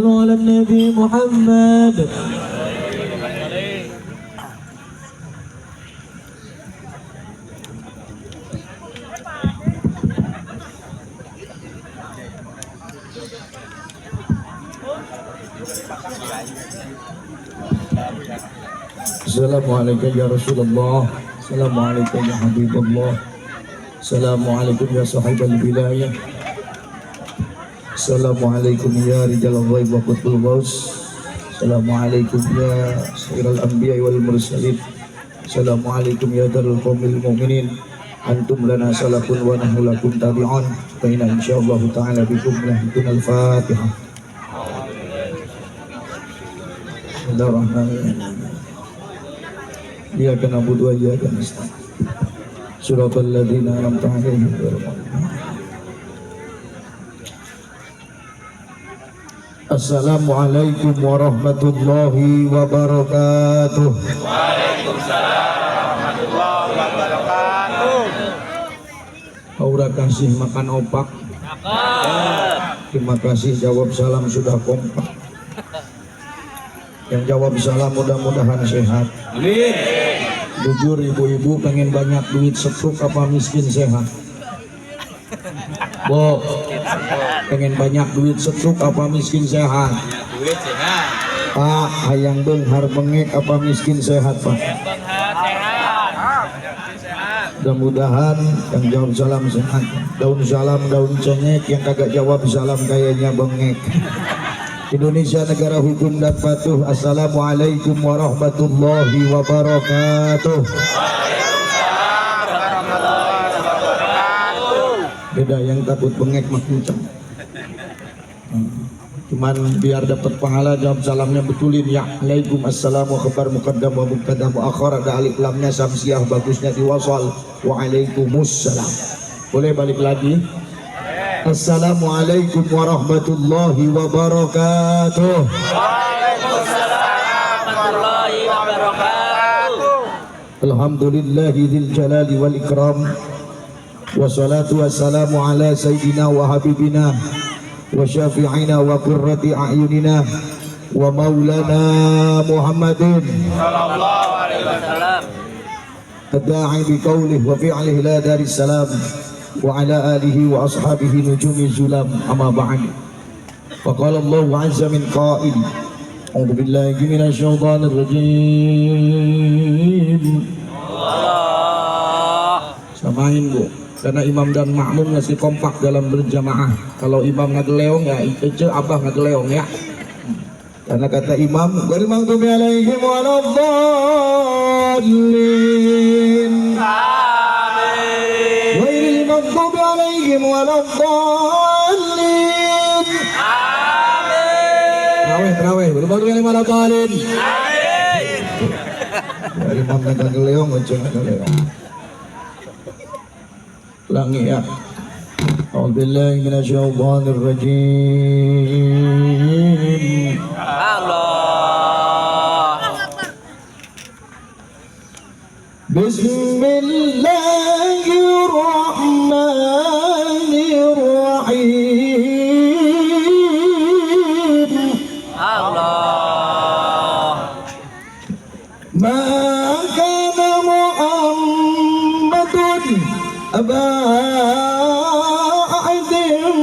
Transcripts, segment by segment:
صلوا على النبي محمد. Assalamualaikum ya Rasulullah, Assalamualaikum ya Habibullah, Assalamualaikum ya sahibal wilayah, Assalamualaikum ya rijal ghaib wa qutbul ghaus, Assalamualaikum ya sayyidal anbiya wal mursalin, Assalamualaikum ya darul qaumil mu'minin, antum lana salafun wa nahnu lakum tabi'un, wa inna insyaallah ta'ala bikum lahidunal fatihah. Bismillahirrahmanirrahim. Iyyaka na'budu wa iyyaka nasta'in. Shiratal ladzina an'amta 'alaihim ghairil maghdubi 'alaihim. Assalamualaikum warahmatullahi wabarakatuh. Waalaikumsalam warahmatullahi wabarakatuh. Aura kasih makan opak. Terima kasih jawab salam sudah kompak. Yang jawab salam mudah-mudahan sehat. Amin. Jujur ibu-ibu pengen banyak duit setruk apa miskin sehat? Bo, pengen banyak duit setruk apa miskin sehat? Duit sehat. Pak, hayang benghar bengek apa miskin sehat Pak? Sehat. Mudah-mudahan yang jawab salam sehat. Daun salam, daun cengek, yang kagak jawab salam kayaknya bengek. Indonesia negara hukum dan patuh. Assalamualaikum warahmatullahi wabarakatuh. Beda yang takut bengek mah kenceng. Cuman biar dapat pahala jawab salamnya betulin ya. Alaikum assalamu khabar muqaddam wa muqaddam wa akhar, ada alif lamnya samsiah bagusnya diwasal. Waalaikumsalam. Boleh balik lagi? Assalamualaikum warahmatullahi wabarakatuh. Waalaikumsalam warahmatullahi wabarakatuh. Alhamdulillahil jalali wal ikram. Wassalatu wassalamu ala sayyidina wa habibina wa syafi'ina wa qurrati a'yunina wa maulana Muhammadin Sallallahu alaihi wasallam. ad-da'i bi qawlihi wa fi'lihi la daris salam wa ala alihi wa ashabihi nujumi zulam, amma ba'd. Wa qala Allah azza min qa'il, a'udzu billahi minasy syaithanir rajim. Samain Bu, karena imam dan makmum ngasih kompak dalam berjamaah. Kalau imam ngageleong ya ece abah ngageleong ya. Karena kata imam, "Ghairil maghdubi 'alaihim waladdallin." Ghairil maghdubi 'alaihim waladdallin. Amin. Terawih, ghairil maghdubi 'alaihim waladdallin. Amin. Dari imam ngageleong ece ngageleong. Ulangi ya. A'udzubillahi minasyaitonir rajim. Allah. Bismillahirrahmanirrahim. Allah. Ma kana Muhammadun aba ahadin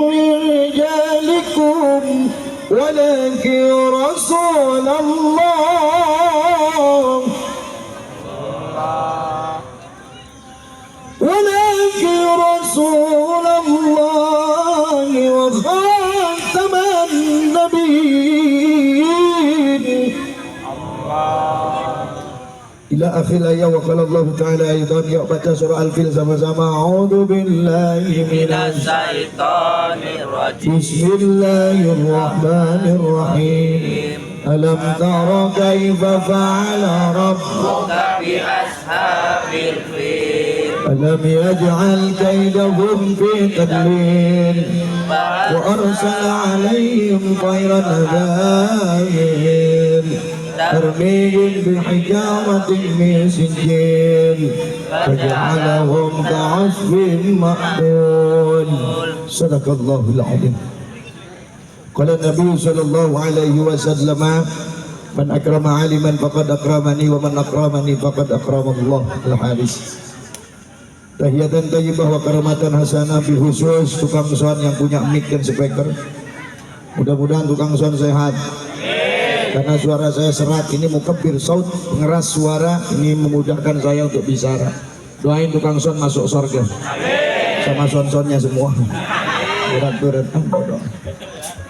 min rijalikum walakin Rasulullah walakin Rasulullah wa khataman nabiyyin ila akhir ayat. Wa qala Allah ta'ala aidan, ya baca surah Al-Fil sama-sama. A'udzu billahi minasy Syaitanir rajim. Bismillahirrahmanirrahim. Alam tara kaifa fa'ala rabbuka Bi ashabil fil. alam yaj'al kaydahum fi tadlil wa arsala 'alaihim tayran ababil ترميهم بحجارة من سجيل فجعلهم كعصف مأكول. صدق الله العظيم. Qala Nabi sallallahu alaihi wasallam, man akrama aliman faqad akramani wa man akramani faqad akrama Allah. Al-hadis. Tahiyatan thayyibah wa karamatan hasanah bi khusus tukang sound yang punya mic dan speaker. Mudah-mudahan tukang sound sehat. Karena suara saya serak, ini mukabbir saut, pengeras suara, ini memudahkan saya untuk bicara. Doain tukang sound masuk surga. Sama sound-soundnya semua. Berat-berat.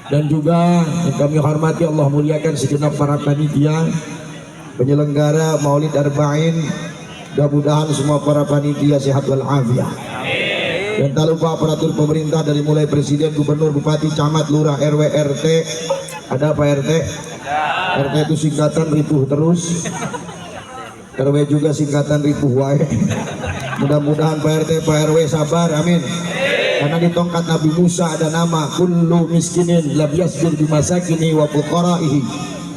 Dan juga yang kami hormati, Allah muliakan segenap para panitia penyelenggara Maulid Arba'in. Mudah-mudahan semua para panitia sehat walafiat. Dan tak lupa aparatur pemerintah dari mulai presiden, gubernur, bupati, camat, lurah, RW, RT. Ada apa RT? RT itu singkatan ripuh terus. RW juga singkatan ripuh wae. Mudah-mudahan Pak RT, Pak RW sabar, amin. Karena di tongkat Nabi Musa ada nama kullu miskinin lam yasbir bimasakini wa fuqaraihi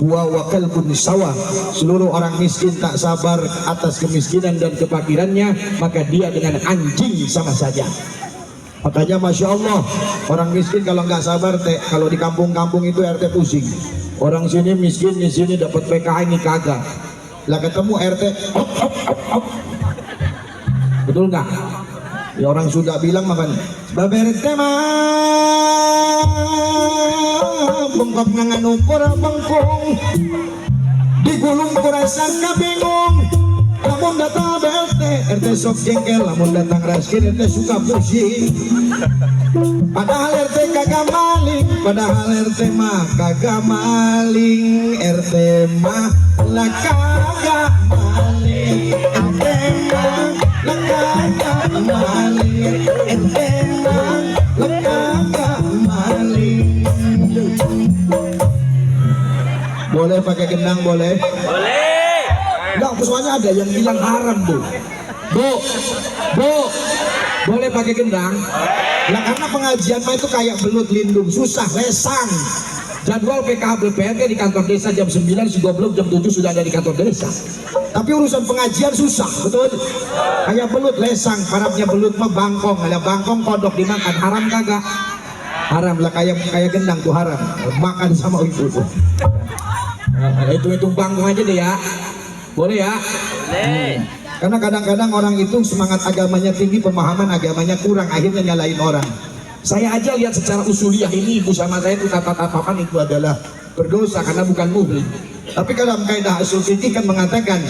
wa kalbun sawa. Seluruh orang miskin tak sabar atas kemiskinan dan kefakirannya, maka dia dengan anjing sama saja. Makanya Masya Allah, orang miskin kalau nggak sabar teh, kalau di kampung-kampung itu RT pusing. Orang sini miskin, di sini dapat PKH, ini kagak. Lah ketemu RT op, op, op, op. Betul nggak? Ya orang sudah bilang makan sebab RT mah bengkok nangan ukur bengkong digulung kurasa kabingung. Lamun datang RT sok jengkel, lamun datang raskin RT suka pusing. Padahal RT kagak maling, padahal RT mah kagak maling, RT mah lah kagak maling, RT mah lah kagak maling, RT mah lah kagak maling. Boleh pakai gendang boleh? Boleh. Enggak, soalnya ada yang bilang haram bu. Boleh pakai gendang? Nah karena pengajian mah itu kayak belut lindung, susah, lesang. Jadwal PKH BPRT di kantor desa jam 9, si goblok jam 7 sudah ada di kantor desa. Tapi urusan pengajian susah, betul? Kayak belut lesang, parapnya belut mah bangkong, ada bangkong kodok dimakan, haram kagak? Haram lah, kayak gendang tuh haram, makan sama ibu tuh. Nah, hitung bangkong aja deh ya. Boleh ya? Boleh. Karena kadang-kadang orang itu semangat agamanya tinggi, pemahaman agamanya kurang, akhirnya nyalain orang. Saya aja lihat secara usuliyah ini ibu sama saya itu tatapan itu adalah berdosa karena bukan muhlim. Tapi dalam kaidah usul fikih kan mengatakan,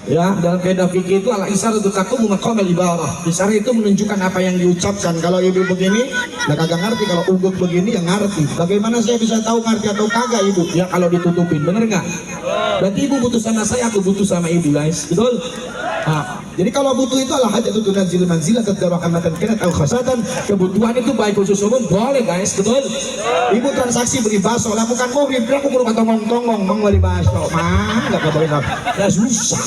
ya dalam kaidah fikih itu ala isyarat taqumu maqamal ibarah. Isyarat itu menunjukkan apa yang diucapkan. Kalau ibu begini, ya kagak ngerti. Kalau uguk begini, yang ngerti. Bagaimana saya bisa tahu ngerti atau kagak ibu? Ya kalau ditutupin, bener nggak? Berarti ibu butuh sama saya, aku butuh sama ibu guys, betul? Nah, jadi kalau butuh itu adalah hajat itu nazil manzilah tadarahmatan kanat al khasatan. Kebutuhan itu baik khusus umum boleh guys, betul? Ibu transaksi beli bakso lah bukan muhrim, aku perlu tongong-tongong mau beli bakso, mah nggak boleh ya susah.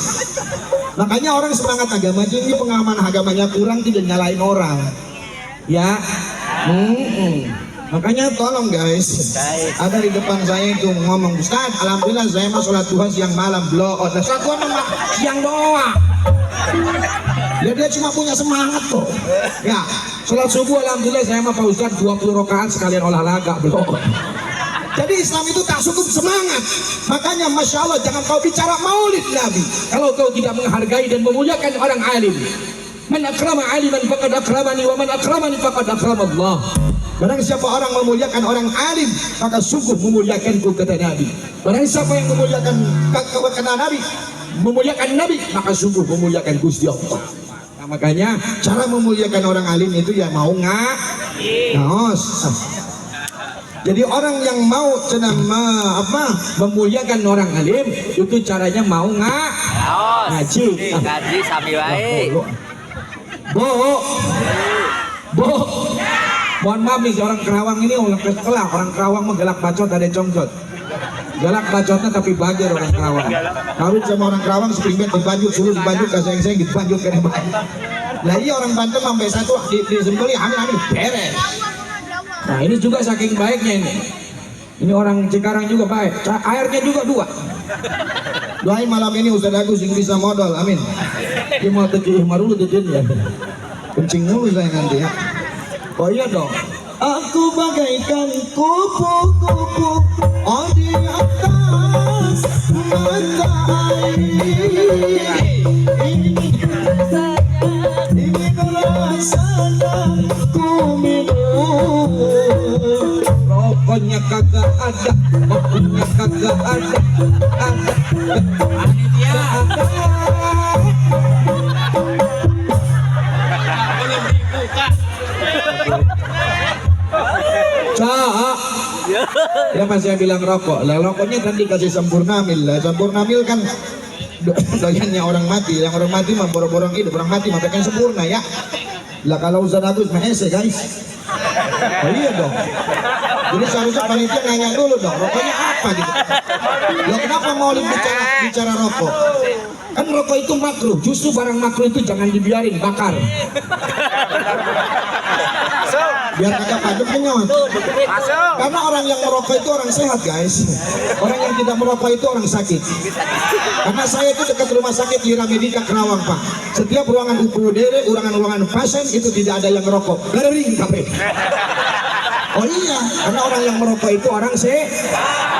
Makanya orang semangat agama tinggi, pengalaman agamanya kurang, tidak nyalain orang. Ya, makanya tolong guys, ada di depan saya itu ngomong, Ustaz, alhamdulillah saya mah sholat duha siang malam blow out. Sholat duha mah siang doang. Ya dia cuma punya semangat kok. Ya, sholat subuh alhamdulillah saya mah Pak Ustaz 20 rakaat sekalian olahraga blow out. Jadi Islam itu tak cukup semangat. Makanya Masya Allah jangan kau bicara maulid Nabi kalau kau tidak menghargai dan memuliakan orang alim. Man akrama aliman faqad akramani wa man akramani faqad akrama Allah. Barang siapa orang memuliakan orang alim, maka sungguh memuliakanku, kata Nabi. Barang siapa yang memuliakan kata Nabi, memuliakan Nabi, maka sungguh memuliakan Gusti Allah. Nah, makanya cara memuliakan orang alim itu ya mau ngaos. Jadi orang yang mau memuliakan orang alim itu caranya mau ngaji. Ngaji sami wae. Bo. Mohon maaf nih orang Kerawang ini orang Kerawang menggelak bacot ada congcot. Galak bacotnya tapi bajar orang Kerawang. Kawin sama orang Kerawang sepinggan dibanjut, suruh dibanjut, kaseng-seng dibanjut kena banjut. Lah iya orang Banten sampai satu di sembeli amin beres. Nah ini juga saking baiknya ini. Ini orang Cikarang juga baik. Airnya juga 2. Doain malam ini Ustaz Agus yang bisa modal, amin. Dia mau teki marulu ya. Kencing mulu saya nanti ya. Oh iya dong. Aku bagaikan kupu-kupu di atas mata air. Ingin rasanya ku minum. Rokoknya kagak ada, kopinya kagak ada. Panitia. Belum dibuka. Cak, ya pas saya bilang rokok, lah rokoknya kan dikasih sempurnamil lah. Sempurnamil kan doyannya orang mati, yang orang mati mah borong-borong hidup, orang mati mah pengen sempurna ya. Lah kalau Ustaz Agus mah ese guys. Oh iya dong. Jadi seharusnya panitia nanya dulu dong, rokoknya apa gitu. Loh kenapa mau bicara rokok? Kan rokok itu makruh, justru barang makruh itu jangan dibiarin, bakar. Biar kagak padam kenyot. Karena orang yang merokok itu orang sehat guys. Orang yang tidak merokok itu orang sakit. Karena saya itu dekat rumah sakit Lira Medika Kerawang Pak. Setiap ruangan UPUD, ruangan pasien itu tidak ada yang merokok. Garing kabeh. Oh iya, karena orang yang merokok itu orang sehat.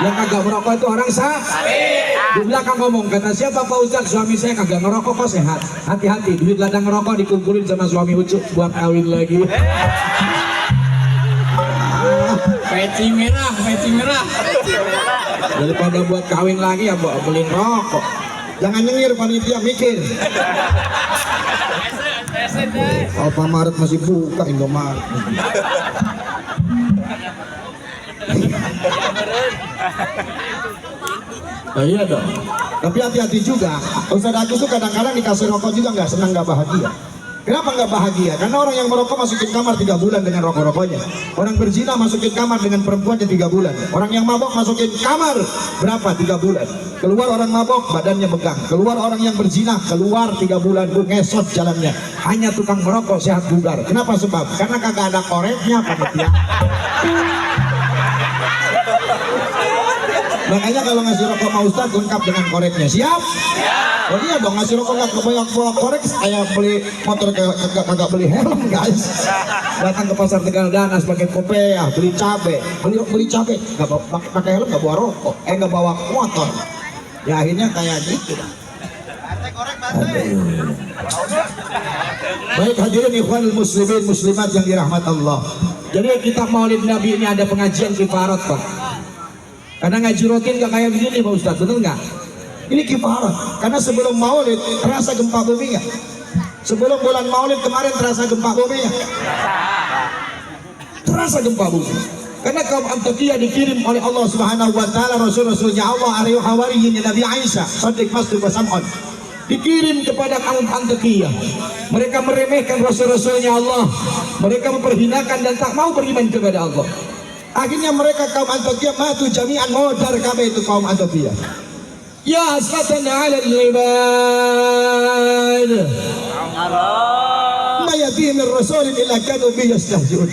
Yang kagak merokok itu orang sakit. Di belakang ngomong, kata siapa Pak Ustadz, suami saya kagak ngerokok kok sehat. Hati-hati, duit ladang ngerokok dikumpulin sama suami ucuk buat kawin lagi. Peci merah. Daripada buat kawin lagi ya beliin rokok. Jangan nyengir panitia, mikir. Alfamaret masih buka, Indomaret. Nah, iya dong. Tapi hati-hati juga. Ustaz Agus tuh kadang-kadang dikasih rokok juga nggak senang, nggak bahagia. Kenapa nggak bahagia? Karena orang yang merokok masukin kamar 3 bulan dengan rokok-rokoknya. Orang berzina masukin kamar dengan perempuannya 3 bulan. Orang yang mabok masukin kamar berapa? 3 bulan. Keluar orang mabok badannya megang. Keluar orang yang berzina keluar 3 bulan ngesot jalannya. Hanya tukang merokok sehat bugar. Kenapa sebab? Karena kagak ada koreknya panitia. Makanya kalau ngasih rokok sama Ustaz lengkap dengan koreknya. Siap? Oh iya dong, ngasih rokok nggak kebanyak bawa korek, kayak beli motor kagak beli helm guys. Datang ke pasar Tegal Danas pakai kopiah, beli cabe, beli cabe, nggak pakai helm, nggak bawa rokok, nggak bawa motor. Ya akhirnya kayak gitu. Baik hadirin ikhwanul muslimin muslimat yang dirahmat Allah. Jadi kita Maulid Nabi ini ada pengajian kifarat Pak. Karena ngaji rutin gak kayak begini Pak Ustadz, betul nggak? Ini kifarat. Karena sebelum Maulid terasa gempa bumi nggak? Sebelum bulan Maulid kemarin terasa gempa bumi nggak? Terasa gempa bumi. Karena kaum Antakya dikirim oleh Allah Subhanahu Wa Taala Rasul-Rasulnya Allah Arif Hawariyin Nabi Aisyah Sadiq Masduq Wasam'on dikirim kepada kaum Antakya. Mereka meremehkan Rasul-Rasulnya Allah. Mereka memperhinakan dan tak mau beriman kepada Allah. Akhirnya mereka kaum Antakya matu jami'an modar kabeh itu kaum Antakya. Ya hasratan 'ala al-ibad. Ma yatihim ar-rasul illa kanu bi yastahzi'un.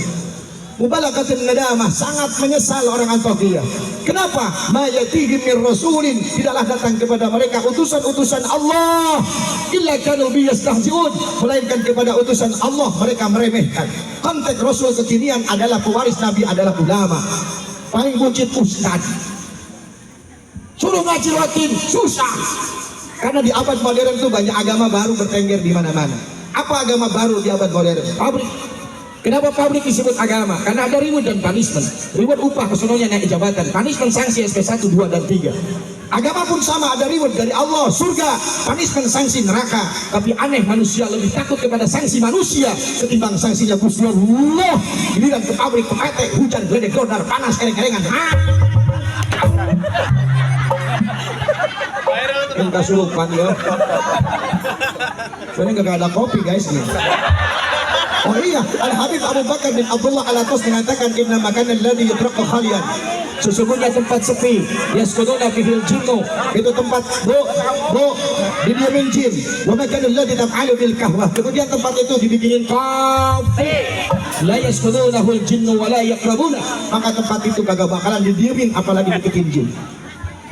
Mubalaghatun nadamah, sangat menyesal orang Antakya. Kenapa? Ma yatihim ar-rasulin, tidaklah datang kepada mereka utusan-utusan Allah illa kanu bi yastahzi'un, melainkan kepada utusan Allah mereka meremehkan. Konteks Rasul kekinian adalah pewaris Nabi, adalah ulama. Paling buncit ustaz. Suruh ngaji rutin susah. Karena di abad modern itu banyak agama baru bertengger di mana-mana. Apa agama baru di abad modern? Pabrik. Kenapa pabrik disebut agama? Karena ada reward dan punishment. Reward upah kesononya naik jabatan, punishment sanksi SP 1, 2 dan 3. Agama pun sama, ada reward dari Allah, surga, punishment sanksi neraka. Tapi aneh, manusia lebih takut kepada sanksi manusia ketimbang sanksinya Gusti Allah. Giliran ke pabrik, ke PT, hujan, geledek, godar, panas, kering-keringan. Minta surupan ya. Soalnya nggak ada kopi guys nih. Oh iya, Al-Habib Abu Bakar bin Abdullah Al-Atas mengatakan inna makanan alladhi yutraqu khalian. Sesungguhnya tempat sepi, yaskuduna fihil jinnu, itu tempat didiamin jin. Wa makanan alladhi taf'alu bil kahwah. Kemudian tempat itu dibikinin kopi. La yaskudunahul jinnu wa la yaqrabuna. Maka tempat itu kagak bakalan didiamin apalagi dibikin jin.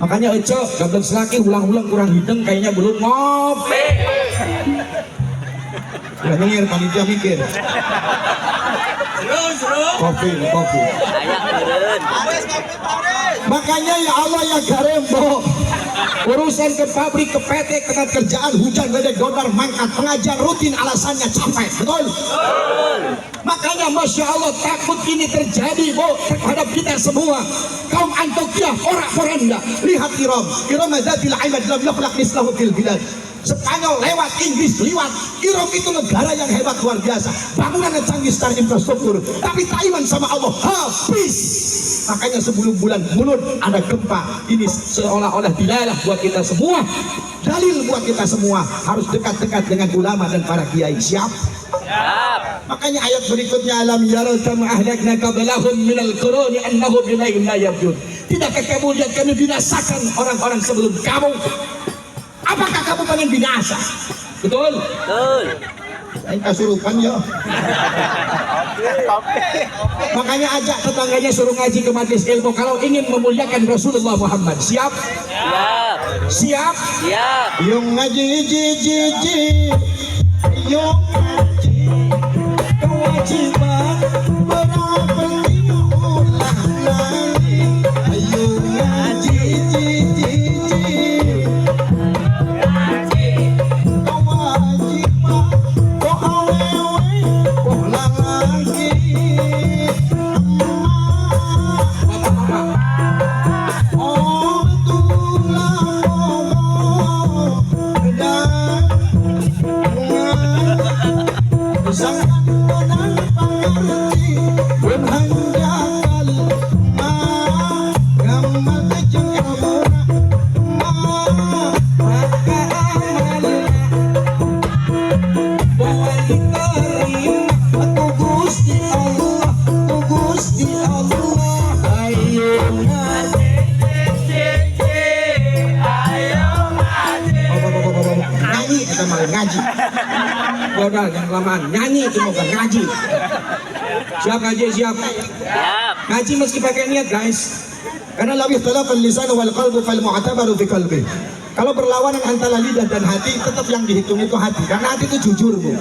Makanya Eco, gablek selaki ulang-ulang kurang hidung kayaknya belum ngopi. Udah denger panitia mikir. Terus Kopi. Ayak meureun. Makanya ya Allah ya Karim, Bo. Urusan ke pabrik, ke PT, ke kerjaan, hujan, bedek, dodar, mangkat, pengajian rutin alasannya capek, betul? Makanya Masya Allah takut ini terjadi, Bo, terhadap kita semua. Kaum Antioquia, orang-oranda, lihat Iram adatil aimad lam yukhlaq mislahu fil bilad. Spanyol lewat, Inggris lewat. Iram itu negara yang hebat luar biasa, bangunannya canggih secara infrastruktur, tapi tak iman sama Allah habis. Makanya sebelum bulan Mulud ada gempa. Ini seolah-olah dilalah buat kita semua, dalil buat kita semua harus dekat-dekat dengan ulama dan para kiai. Siap? Makanya ayat berikutnya, alam yarau kama ahlakna qablahum minal quruni annahum ilaihim la yarjun. Tidakkah kamu lihat kami binasakan orang-orang sebelum kamu? Apakah kamu pengen binasa? Betul? Betul. Saya kasurupan ya. Makanya ajak tetangganya suruh ngaji ke majelis ilmu kalau ingin memuliakan Rasulullah Muhammad. Siap? Siap. Siap? Siap. Yung ngaji ji. Yung ngaji kewajiban berpenting ulang lagi. Ayo ngaji ji. Ngaji, udah yang kelamaan nyanyi itu bukan ngaji. Siap ngaji, siap. Ngaji meski pakai niat guys. Karena lawih talafal lisan wal qalbu fal mu'tabaru fi qalbi. Kalau berlawanan antara lidah dan hati, tetap yang dihitung itu hati. Karena hati itu jujur, Bu.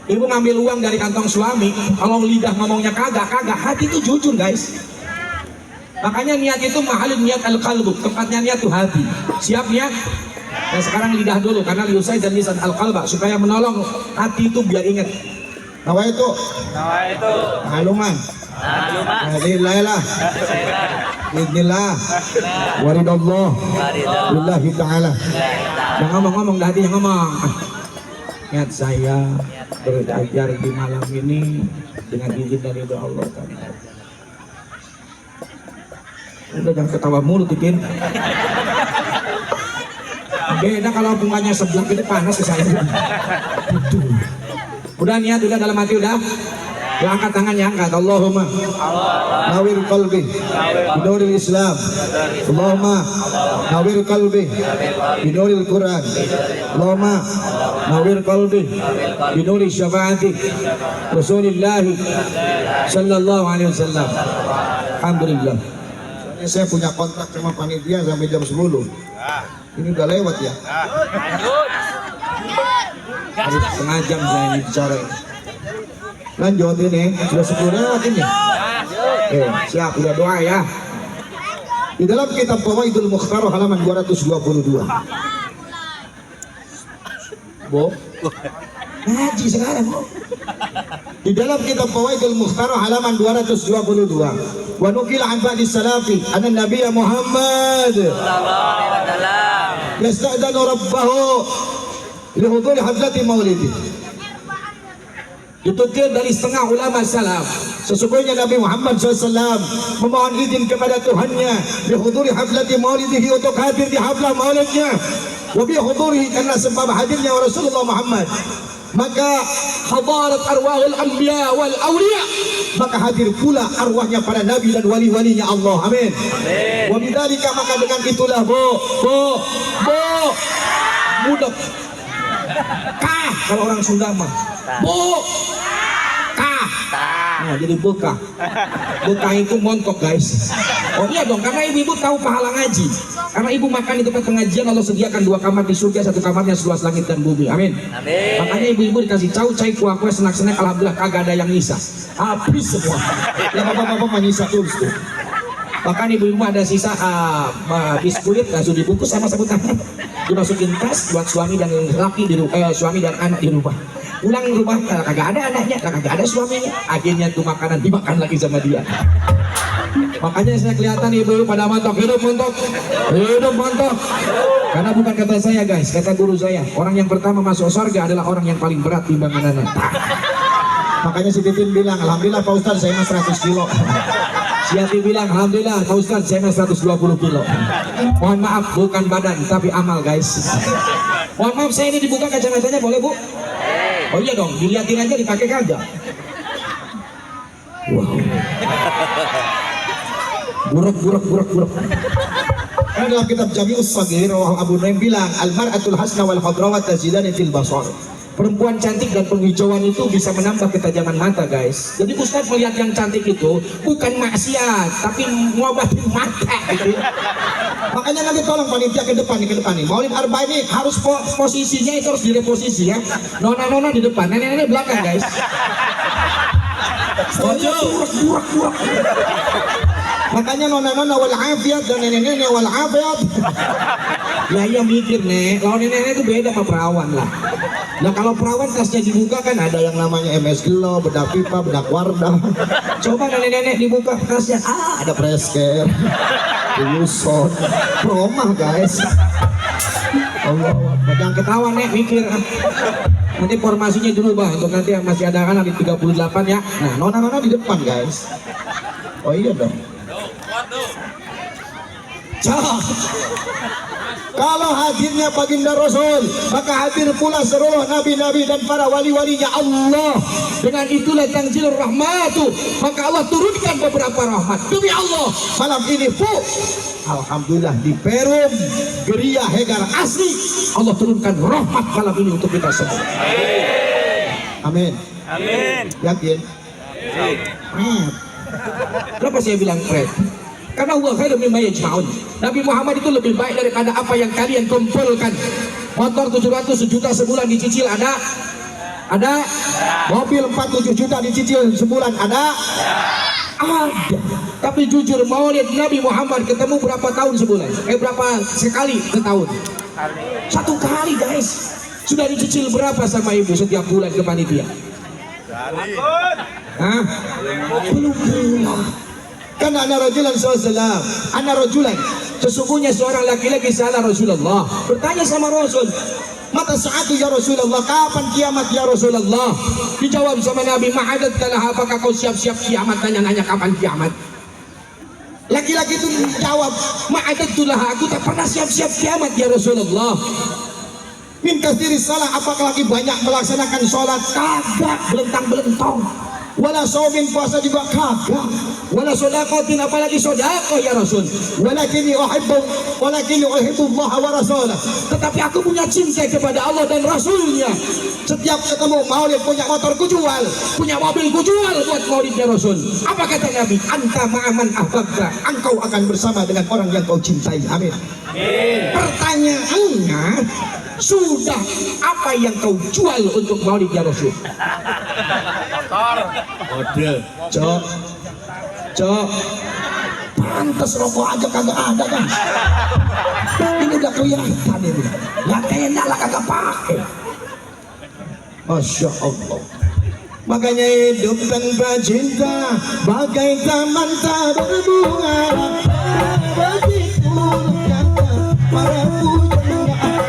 Ibu ngambil uang dari kantong suami, kalau lidah ngomongnya kagak, hati itu jujur guys. Makanya niat itu mahalin niat al-qalbu, tempatnya niat itu hati. Siap niat? Dan sekarang lidah dulu karena liusai dan lisan al-qalba supaya menolong hati itu biar ingat. Nawa itu. Haluman. Alhamdulillah. Bismillah. Waridallah. Lillahi ta'ala. Jangan ngomong dah hati, ngomong. Niat saya belajar di malam ini dengan izin dari Allah Ta'ala. Udah jangan ketawa mulu Titin. Beda kalau bunganya sebelah itu panas ke saya. Udah niat, udah dalam hati udah. Ya, angkat tangannya, angkat. Allahumma nawir qalbi binuril Islam. Allahumma nawir qalbi binuril Quran. Allahumma nawir qalbi binuril syafaati Rasulillah sallallahu alaihi wasallam. Alhamdulillah. Saya punya kontrak sama panitia sampai jam 10. Ini udah lewat ya. Harus setengah jam saya ini bicara. Lanjut ini, sudah 10 lewat ini. Siap, udah doa ya. Di dalam kitab Fawaidul Mukhtar halaman 222. Bo, ngaji sekarang, Bo. Di dalam kitab Fawaidul Mukhtar halaman 222. Wa nukil an ba'di salafi anna Nabi Muhammad yasta'danu rabbahu li huduri haflati maulidi. Ditukir dari setengah ulama salaf, sesungguhnya Nabi Muhammad SAW memohon izin kepada Tuhannya li huduri haflati maulidihi, untuk hadir di haflah maulidnya, wa bi hudurihi, karena sebab hadirnya Rasulullah Muhammad maka hadarat arwahul anbiya wal awliya, maka hadir pula arwahnya para nabi dan wali-walinya Allah. Amin. Wa bidzalika, maka dengan itulah budak kah kalau orang Sunda mah kah jadi bekah. Bekah itu montok guys. Oh iya dong, karena ibu tahu pahala ngaji. Karena ibu makan di tempat pengajian, Allah sediakan 2 kamar di surga, 1 kamarnya seluas langit dan bumi. Amin. Amin. Makanya ibu-ibu dikasih cai kuah-kuah, senak-senak, alhamdulillah kagak ada yang nyisa. Habis semua. Ya bapak-bapak menyisa terus tuh. Bahkan ibu-ibu ada sisa biskuit langsung dibungkus sama sabut tangan, dimasukin tas buat suami dan laki di suami dan anak di rumah. Pulang rumah kagak ada anaknya, kagak ada suaminya, akhirnya tuh makanan dimakan lagi sama dia. Makanya saya kelihatan ibu pada mantok, hidup mantok, hidup mantok. Karena bukan kata saya guys, kata guru saya, orang yang pertama masuk surga adalah orang yang paling berat timbangan anak. Makanya si Titin bilang, alhamdulillah Pak Ustadz saya mah 100 kilo. Si Yati bilang, alhamdulillah Pak Ustadz saya mah 120 kilo. Mohon maaf, bukan badan tapi amal guys. Mohon maaf, saya ini dibuka kacamatanya boleh bu? Oh iya dong, dilihatin aja dipakai kagak. Wow. Buruk. Karena dalam kitab Jami'us Shaghir Abu Nuaim bilang, al-mar'atul hasna wal khadrawat tazidani fil basar. Perempuan cantik dan penghijauan itu bisa menambah ketajaman mata guys. Jadi Ustaz melihat yang cantik itu bukan maksiat, tapi ngobatin mata gitu. Makanya nanti tolong panitia ke depan nih. Maulid Arba ini harus posisinya itu harus direposisi ya. Nona di depan, nenek belakang guys. Burak. Makanya nona wal afiat dan nenek wal afiat. Ya iya mikir nek, kalau nenek itu beda sama perawan lah. Nah kalau perawan tasnya dibuka kan ada yang namanya MS Glow, bedak pipa, bedak wardah. Coba nenek dibuka tasnya, ada Presker, Wilson, Promah guys. Allah, jangan ketawa nek, mikir. Nanti formasinya dulu bah, untuk nanti yang masih ada anak di 38 ya. Nah nona di depan guys. Oh iya dong. Kalau hadirnya baginda Rasul, maka hadir pula seluruh nabi-nabi dan para wali-walinya Allah. Dengan itulah tanzilur rahmatu, maka Allah turunkan beberapa rahmat. Demi Allah, malam ini alhamdulillah di Perum Geria Hegar asli, Allah turunkan rahmat malam ini untuk kita semua. Amin. Yakin? Kenapa saya bilang Fred? Karena Allah khairum mimma yajma'un. Nabi Muhammad itu lebih baik daripada apa yang kalian kumpulkan. Motor 700 juta sebulan dicicil ada? Mobil 47 juta dicicil sebulan ada? Tapi jujur maulid Nabi Muhammad ketemu berapa tahun sebulan? Berapa sekali setahun? 1 kali guys. Sudah dicicil berapa sama ibu setiap bulan ke panitia? Belum pulang. Karena anak rajulan sesungguhnya seorang laki-laki salah Rasulullah bertanya sama Rasul, mata saatu ya Rasulullah, kapan kiamat ya Rasulullah? Dijawab sama Nabi, ma'adattalah, apakah kau siap-siap kiamat? Nanya kapan kiamat. Laki-laki itu menjawab, ma'adattalah, aku tak pernah siap-siap kiamat ya Rasulullah. Min kasiri salah, apakah lagi banyak melaksanakan sholat? Kagak, belentang-belentong. Wala saumin, puasa juga kagak. Wala sodakotin, apalagi sodako ya Rasul. Walakini uhibbullah wa rasulah. Tetapi aku punya cinta kepada Allah dan Rasulnya. Setiap ketemu maulid punya motor kujual, punya mobil kujual buat maulidnya Rasul. Apa kata Nabi? Anta ma'aman ahbabta, engkau akan bersama dengan orang yang kau cintai. Amin. Pertanyaannya, sudah apa yang kau jual untuk maulidnya Rasul? Cok, pantas rokok aja kagak ada kan? Ini udah kelihatan ini. Nggak enak lah kagak pakai. Masya Allah. Makanya hidup tanpa cinta bagai taman tak berbunga. Begitu kata para pujangga.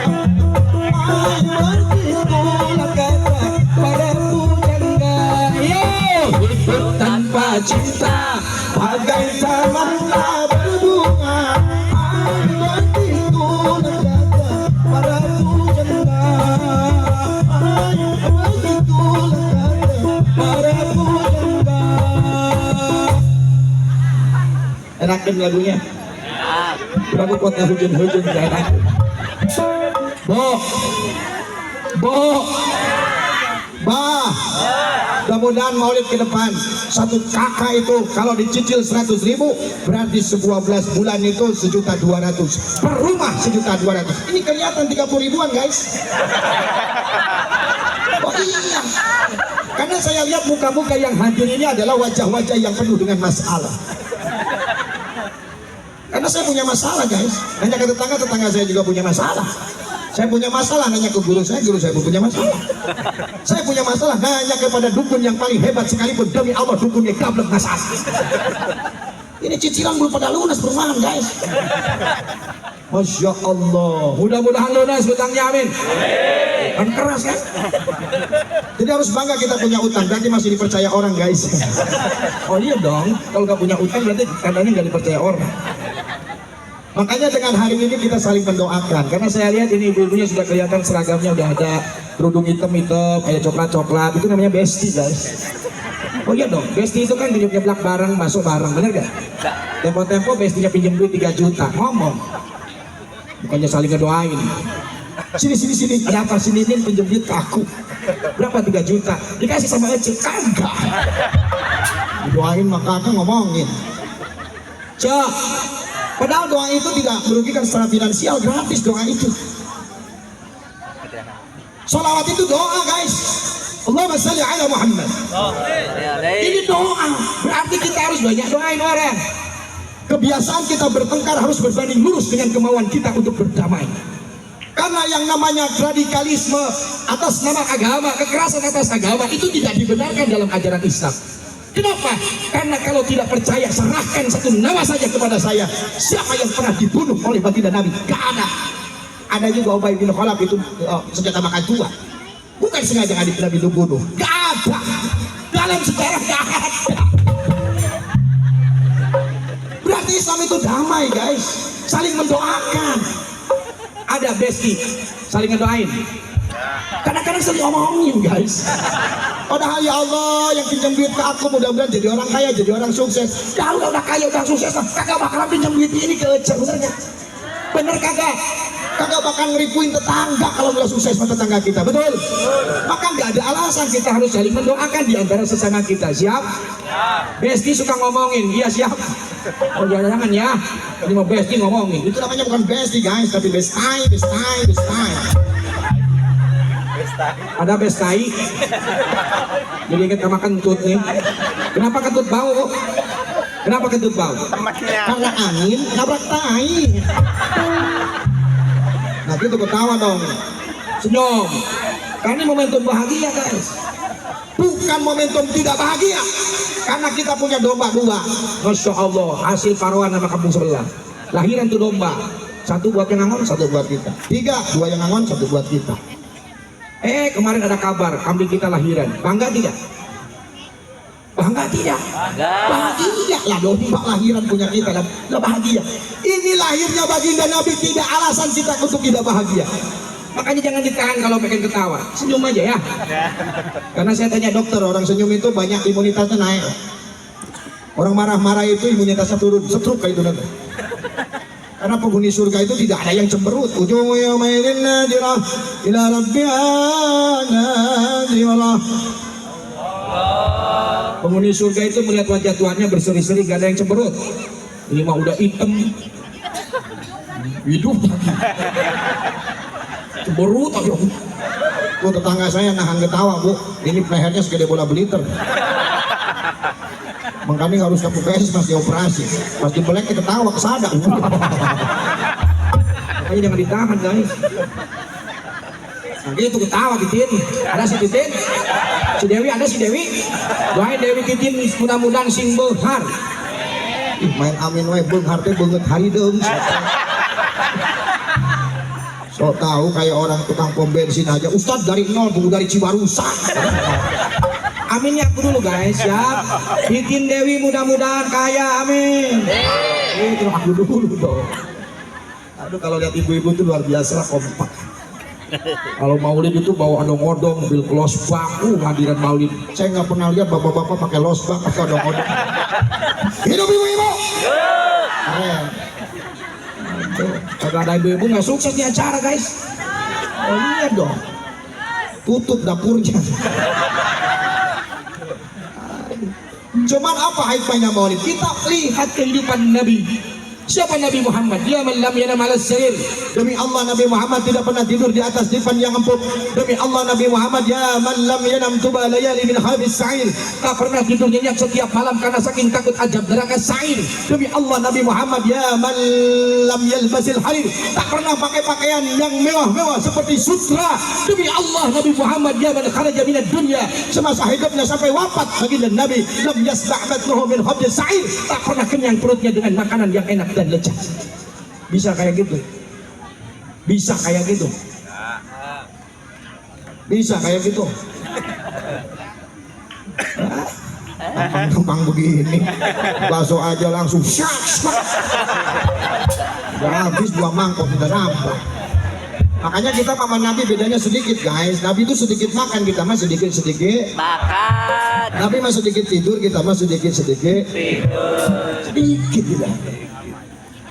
Hidup tanpa cinta bagai taman tak berbunga. Begitu kata para pujangga. Begitu kata para pujangga. Enakin lagunya. Berapa kota hujan-hujan enak. Bo, bah, Mudah-mudahan maulid ke depan satu kakak itu kalau dicicil 100.000 berarti 11 bulan itu 1.200.000 per rumah 1.200.000. Ini kelihatan 30 ribuan guys. Oh iya, karena saya lihat muka-muka yang hadir ini adalah wajah-wajah yang penuh dengan masalah. Karena saya punya masalah guys, nanya ke tetangga saya juga punya masalah. Saya punya masalah, nanya ke guru saya pun punya masalah. Saya punya masalah, nanya kepada dukun yang paling hebat sekalipun, demi Allah dukunnya gablek masalah. Ini cicilan belum pada lunas perumahan guys. Masya Allah, mudah-mudahan lunas hutangnya, amin. Kan keras kan? Jadi harus bangga kita punya utang, berarti masih dipercaya orang guys. Oh iya dong, kalau nggak punya utang berarti tandanya nggak dipercaya orang. Makanya dengan hari ini kita saling mendoakan, karena saya lihat ini ibu-ibunya sudah kelihatan seragamnya udah ada kerudung hitam-hitam kayak coklat-coklat, itu namanya besti guys. Oh iya dong, besti itu kan nyeblak barang masuk barang, bener gak? Tempo-tempo bestinya pinjam duit 3 juta, ngomong bukannya saling ngedoain. Sini, ada apa? Sini pinjam duit ke aku, berapa? 3 juta, dikasih sama Ece, kagak didoain maka aku ngomongin. Cok, padahal doa itu tidak merugikan secara finansial, gratis doa itu. Sholawat itu doa guys. Allahumma sholli ala Muhammad. Ini doa, berarti kita harus banyak doain orang. Kebiasaan kita bertengkar harus berbanding lurus dengan kemauan kita untuk berdamai. Karena yang namanya radikalisme atas nama agama, kekerasan atas agama itu tidak dibenarkan dalam ajaran Islam. Kenapa? Karena kalau tidak percaya, serahkan satu nama saja kepada saya. Siapa yang pernah dibunuh oleh baginda Nabi? Gak ada. Ada juga Ubay bin Khalaf itu senjata makan tua. Bukan sengaja Nabi dibunuh. Gak ada. Dalam sejarah gak ada. Berarti Islam itu damai guys. Saling mendoakan. Ada besti, saling ngedoain. Kadang-kadang saling omongin guys. Padahal ya Allah yang pinjam duit ke aku mudah-mudahan jadi orang kaya, jadi orang sukses. Ya udah kaya, udah sukses, kagak bakalan pinjam duit ini ke Ece, benernya? Bener kagak? Kagak bakal ngeripuin tetangga kalau udah sukses sama tetangga kita, betul? Maka nggak ada alasan kita harus saling mendoakan di antara sesama kita. Siap? Besti suka ngomongin, iya siap. Oh jangan ya, ini mau besti ngomongin. Itu namanya bukan besti guys, tapi bestai. Ada bestai. Jadi ingat sama kentut nih. Kenapa kentut bau? Kenapa kentut bau? Karena angin nabrak tai. Nah itu ketawa dong. Senyum. Karena ini momentum bahagia guys. Bukan momentum tidak bahagia. Karena kita punya domba 2. Masya Allah, hasil paruan sama kampung sebelah. Lahiran tuh domba. 1 buat yang ngangon, 1 buat kita. 3, 2 yang ngangon, 1 buat kita. Kemarin ada kabar kambing kita lahiran. Bangga tidak? Bangga tidak? Bahagia lah domba lahiran punya kita lah bahagia. Ini lahirnya baginda Nabi, tidak alasan kita untuk tidak bahagia. Makanya jangan ditahan kalau pengen ketawa, senyum aja ya. Karena saya tanya dokter, orang senyum itu banyak imunitasnya naik. Orang marah-marah itu imunitasnya turun, stroke kayak itu nanti. Karena penghuni surga itu tidak ada yang cemberut. Ujungnya mainin nadirah ila rabbiha nadirah. Penghuni surga itu melihat wajah Tuhannya berseri-seri, gak ada yang cemberut. Ini mah udah hitam, hidup cemberut aja. Bu, tetangga saya nahan ketawa bu, ini lehernya segede bola beliter. Makanya harus ke PPS masih operasi, pasti belek ketawa kesadar. Makanya jangan ditahan guys. Nah gitu ketawa Titin, ada si Titin, si Dewi ada si Dewi. Doain Dewi Titin mudah-mudahan sing beunghar. Main amin wae beunghar teh beungeut hari deung. So tahu kayak orang tukang pom bensin aja, Ustadz dari nol, buku dari Cibarusa. Amin ya aku dulu guys ya. Bikin Dewi mudah-mudahan kaya, amin. Itu aku dulu dong. Aduh kalau lihat ibu-ibu itu luar biasa kompak. Kalau maulid itu bawa odong-odong, mobil losbak, hadiran maulid. Saya nggak pernah lihat bapak-bapak pakai losbak, pakai odong-odong. Hidup ibu-ibu. Keren. Kalau ada ibu-ibu nggak sukses di acara guys. Oh lihat dong. Tutup dapurnya. Cuman apa hikmahnya maulid? Kita lihat kehidupan Nabi. Siapa Nabi Muhammad? Dia man lam yanam 'ala sarir. Demi Allah Nabi Muhammad tidak pernah tidur di atas divan yang empuk. Demi Allah Nabi Muhammad ya man lam yanam tuba layali min habis sa'ir. Tak pernah tidur nyenyak setiap malam karena saking takut azab neraka sa'ir. Demi Allah Nabi Muhammad ya man lam yalbasil harir. Tak pernah pakai pakaian yang mewah-mewah seperti sutra. Demi Allah Nabi Muhammad ya man kharaja minad dunya. Semasa hidupnya sampai wafat baginda Nabi lam yasba'bathu min habis sa'ir. Tak pernah kenyang perutnya dengan makanan yang enak dan lezat. Bisa kayak gitu? Bisa kayak gitu? Bisa kayak gitu? Gampang begini, bakso aja langsung syak. Udah habis 2 mangkok udah nambah. Makanya kita sama Nabi bedanya sedikit guys. Nabi itu sedikit makan, kita mah sedikit-sedikit Makan. Nabi mah sedikit tidur, kita mah sedikit-sedikit sedikit tidak.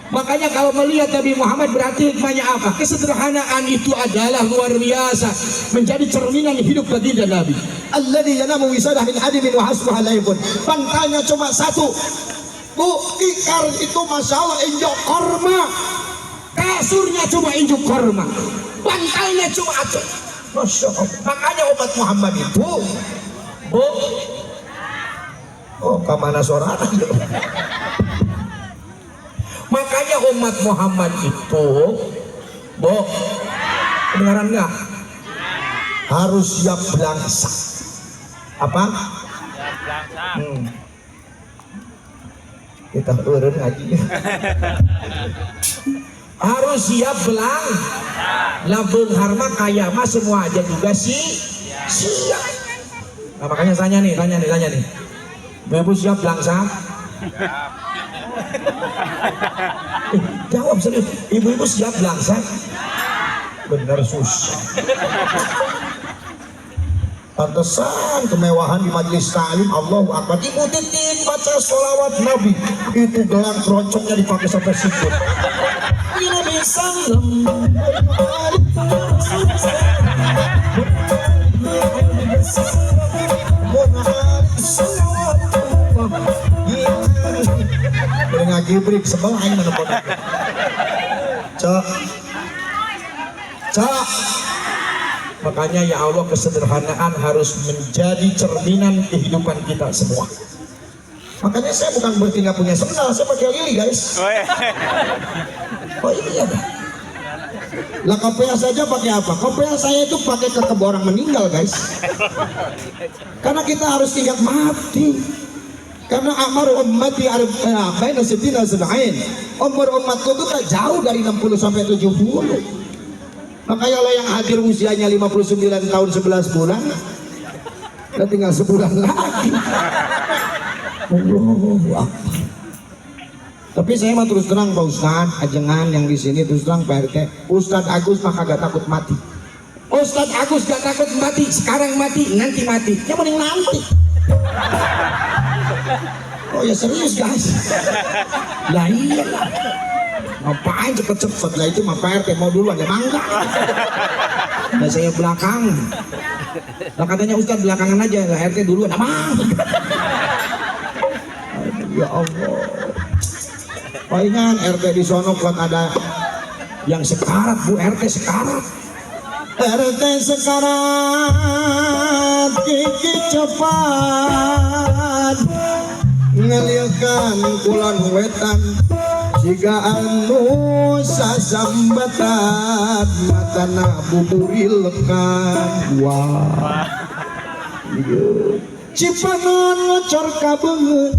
Makanya kalau melihat Nabi Muhammad berarti hikmahnya apa? Kesederhanaan itu adalah luar biasa, menjadi cerminan hidup baginda Nabi. Alladzi yanamu wisadah min hadimin wa hasbuha laifun. Bantalnya cuma satu. Bu, tikar itu masya Allah injak korma. Kasurnya cuma injuk korma. Bantalnya cuma satu. Masya Allah. Makanya umat Muhammad itu, bu, oh kemana sorangan? Makanya umat Muhammad itu, bu, kedengaran nggak? Harus siap belangsak. Apa? Kita urun ngaji. Harus siap belang. Labung harma kaya mas semua aja juga siap. Nah, makanya tanya nih. Ibu siap belangsak? Jawab serius, ibu-ibu siap belangsak? Bener susah. Pantesan kemewahan di majelis taklim Allahu Akbar. Ibu titin baca sholawat Nabi, itu gelang keroncongnya dipakai sampai sikut. Nabi ngaji break sebelah yang mana pun. Cak. Makanya ya Allah, kesederhanaan harus menjadi cerminan kehidupan kita semua. Makanya saya bukan berarti nggak punya sendal, saya pakai lili guys. Oh iya. Lah kopiah saja pakai apa? Kopiah saya itu pakai ke orang meninggal guys. Karena kita harus ingat mati. Karena amar ummati baina sittina sab'in. Umur umatku itu tak jauh dari 60 sampai 70. Makanya Allah yang hadir usianya 59 tahun 11 bulan, dan tinggal sebulan lagi. Allahu Akbar. Tapi saya mah terus terang Pak Ustadz, ajengan yang di sini terus terang Pak RT, Ustadz Agus mah kagak takut mati. Ustadz Agus gak takut mati, sekarang mati, nanti mati. Yang mending nanti. Oh ya serius guys. Lah iya lah. Ngapain cepet-cepet lah, itu mah Pak RT mau duluan ya mangga. Nah saya belakang. Nah katanya Ustadz belakangan aja, lah RT duluan. Nah ya Allah. Palingan RT di sono kuat ada yang sekarat, Bu RT sekarat. RT sekarat gigi cepat ngeliakan kulon wetan jika anu sasambatan matana buburilkan wah cipanon ngocor kabeungeut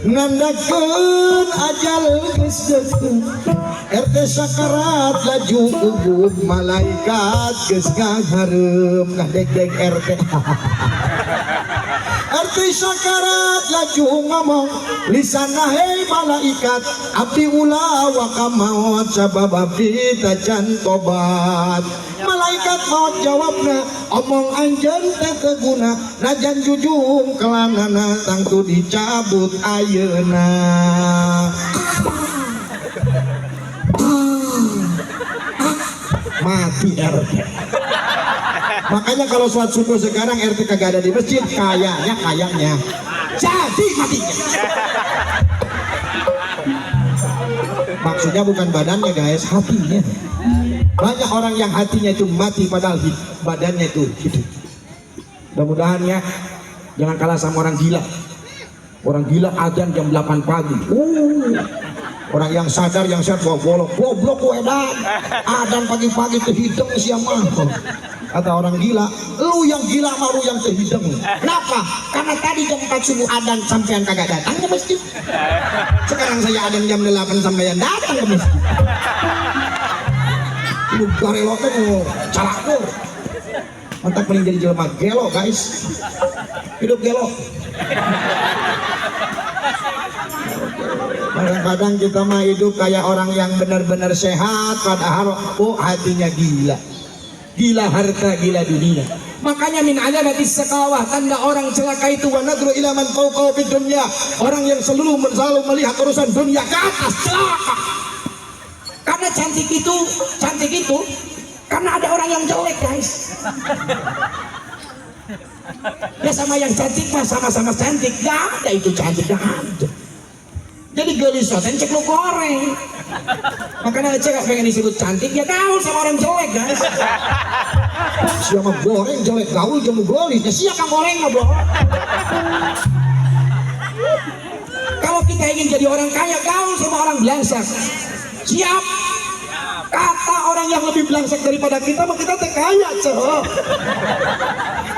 ngandakeun ajal geus deukeut RT sakarat laju ugug malaikat geus ngahareum ngadeg-deg RT RT sakarat laju ngomong lisanna hei malaikat abdi ulah wa kamaut sabab abdi tajan tobat malaikat maut jawabna omong anjeun teh teu guna najan jujung kelanana tangtu dicabut ayeuna. Mati RT. Makanya kalau sholat subuh sekarang RT kagak ada di masjid, kayaknya jadi matinya. Maksudnya bukan badannya guys, hatinya. Banyak orang yang hatinya itu mati padahal badannya itu hidup. Mudah-mudahan ya, jangan kalah sama orang gila. Orang gila adzan jam 8 pagi. Orang yang sadar, yang sehat goblok edan. Adzan pagi-pagi kehideng siapa? Kata orang gila, lu yang gila malu yang kehideng. Kenapa? Karena tadi jam 4 subuh adzan sampean kagak datang ke masjid. Sekarang saya adzan jam 8 sampean datang ke masjid. Lu garelo teh mau calakur. Mantap paling jadi jelema gelo guys. Hidup gelo. Kadang-kadang kita mah hidup kayak orang yang benar-benar sehat, padahal hatinya gila. Gila harta, gila dunia. Makanya min alamatis sakawah, tanda orang celaka itu wa nadru ila man fawqahu fid dunya. Orang yang selalu melihat urusan dunia ke atas, celaka. Karena cantik itu karena ada orang yang jelek guys. Ya sama yang cantik mah sama-sama cantik, gak ada itu cantik, gak ada. Jadi gelisotan cek lu goreng. Makanya cek pengen disebut cantik, ya gaul sama orang jelek guys. Siapa goreng jelek gaul jamu golis, ya siapa goreng nggak bohong. Kalau kita ingin jadi orang kaya, gaul sama orang belangsak. Siap. Kata orang yang lebih belangsak daripada kita, mah kita kaya cok.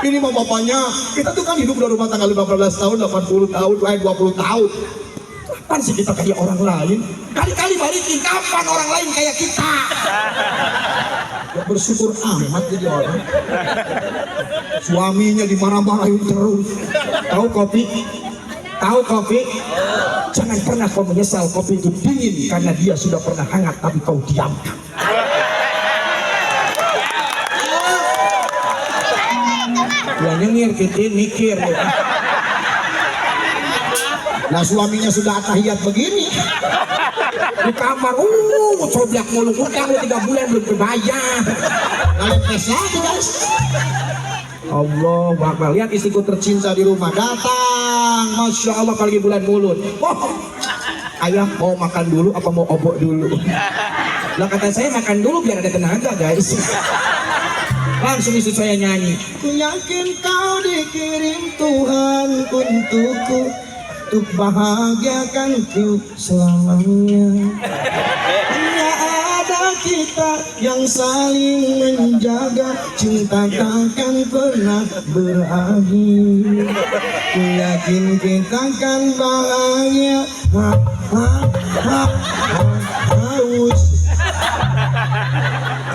Ini mau bapaknya, kita tuh kan hidup dari rumah tangga 15 tahun, 80 tahun, 20 tahun. Kapan sih kita kayak orang lain? Kali-kali balikin, kapan orang lain kayak kita? Ya bersyukur amat jadi orang. Suaminya dimarah-marahin terus. Tahu kopi? Jangan pernah kau menyesal kopi itu dingin karena dia sudah pernah hangat tapi kau diamkan. Ya nyengir kita mikir. Nah suaminya sudah tahiyat begini di kamar, coblak mulu, utang 3 bulan belum berbayar. Kalian lagi guys. Allah bakal lihat istriku tercinta di rumah datang, masya Allah apalagi bulan mulut. Ayah mau makan dulu apa mau obok dulu? Lah kata saya makan dulu biar ada tenaga guys. Langsung istri saya nyanyi. Ku yakin kau dikirim Tuhan untukku, untuk bahagiakanku selamanya. Hanya ada kita yang saling menjaga, cinta takkan pernah berakhir. Ku yakin kita akan bahagia. Harus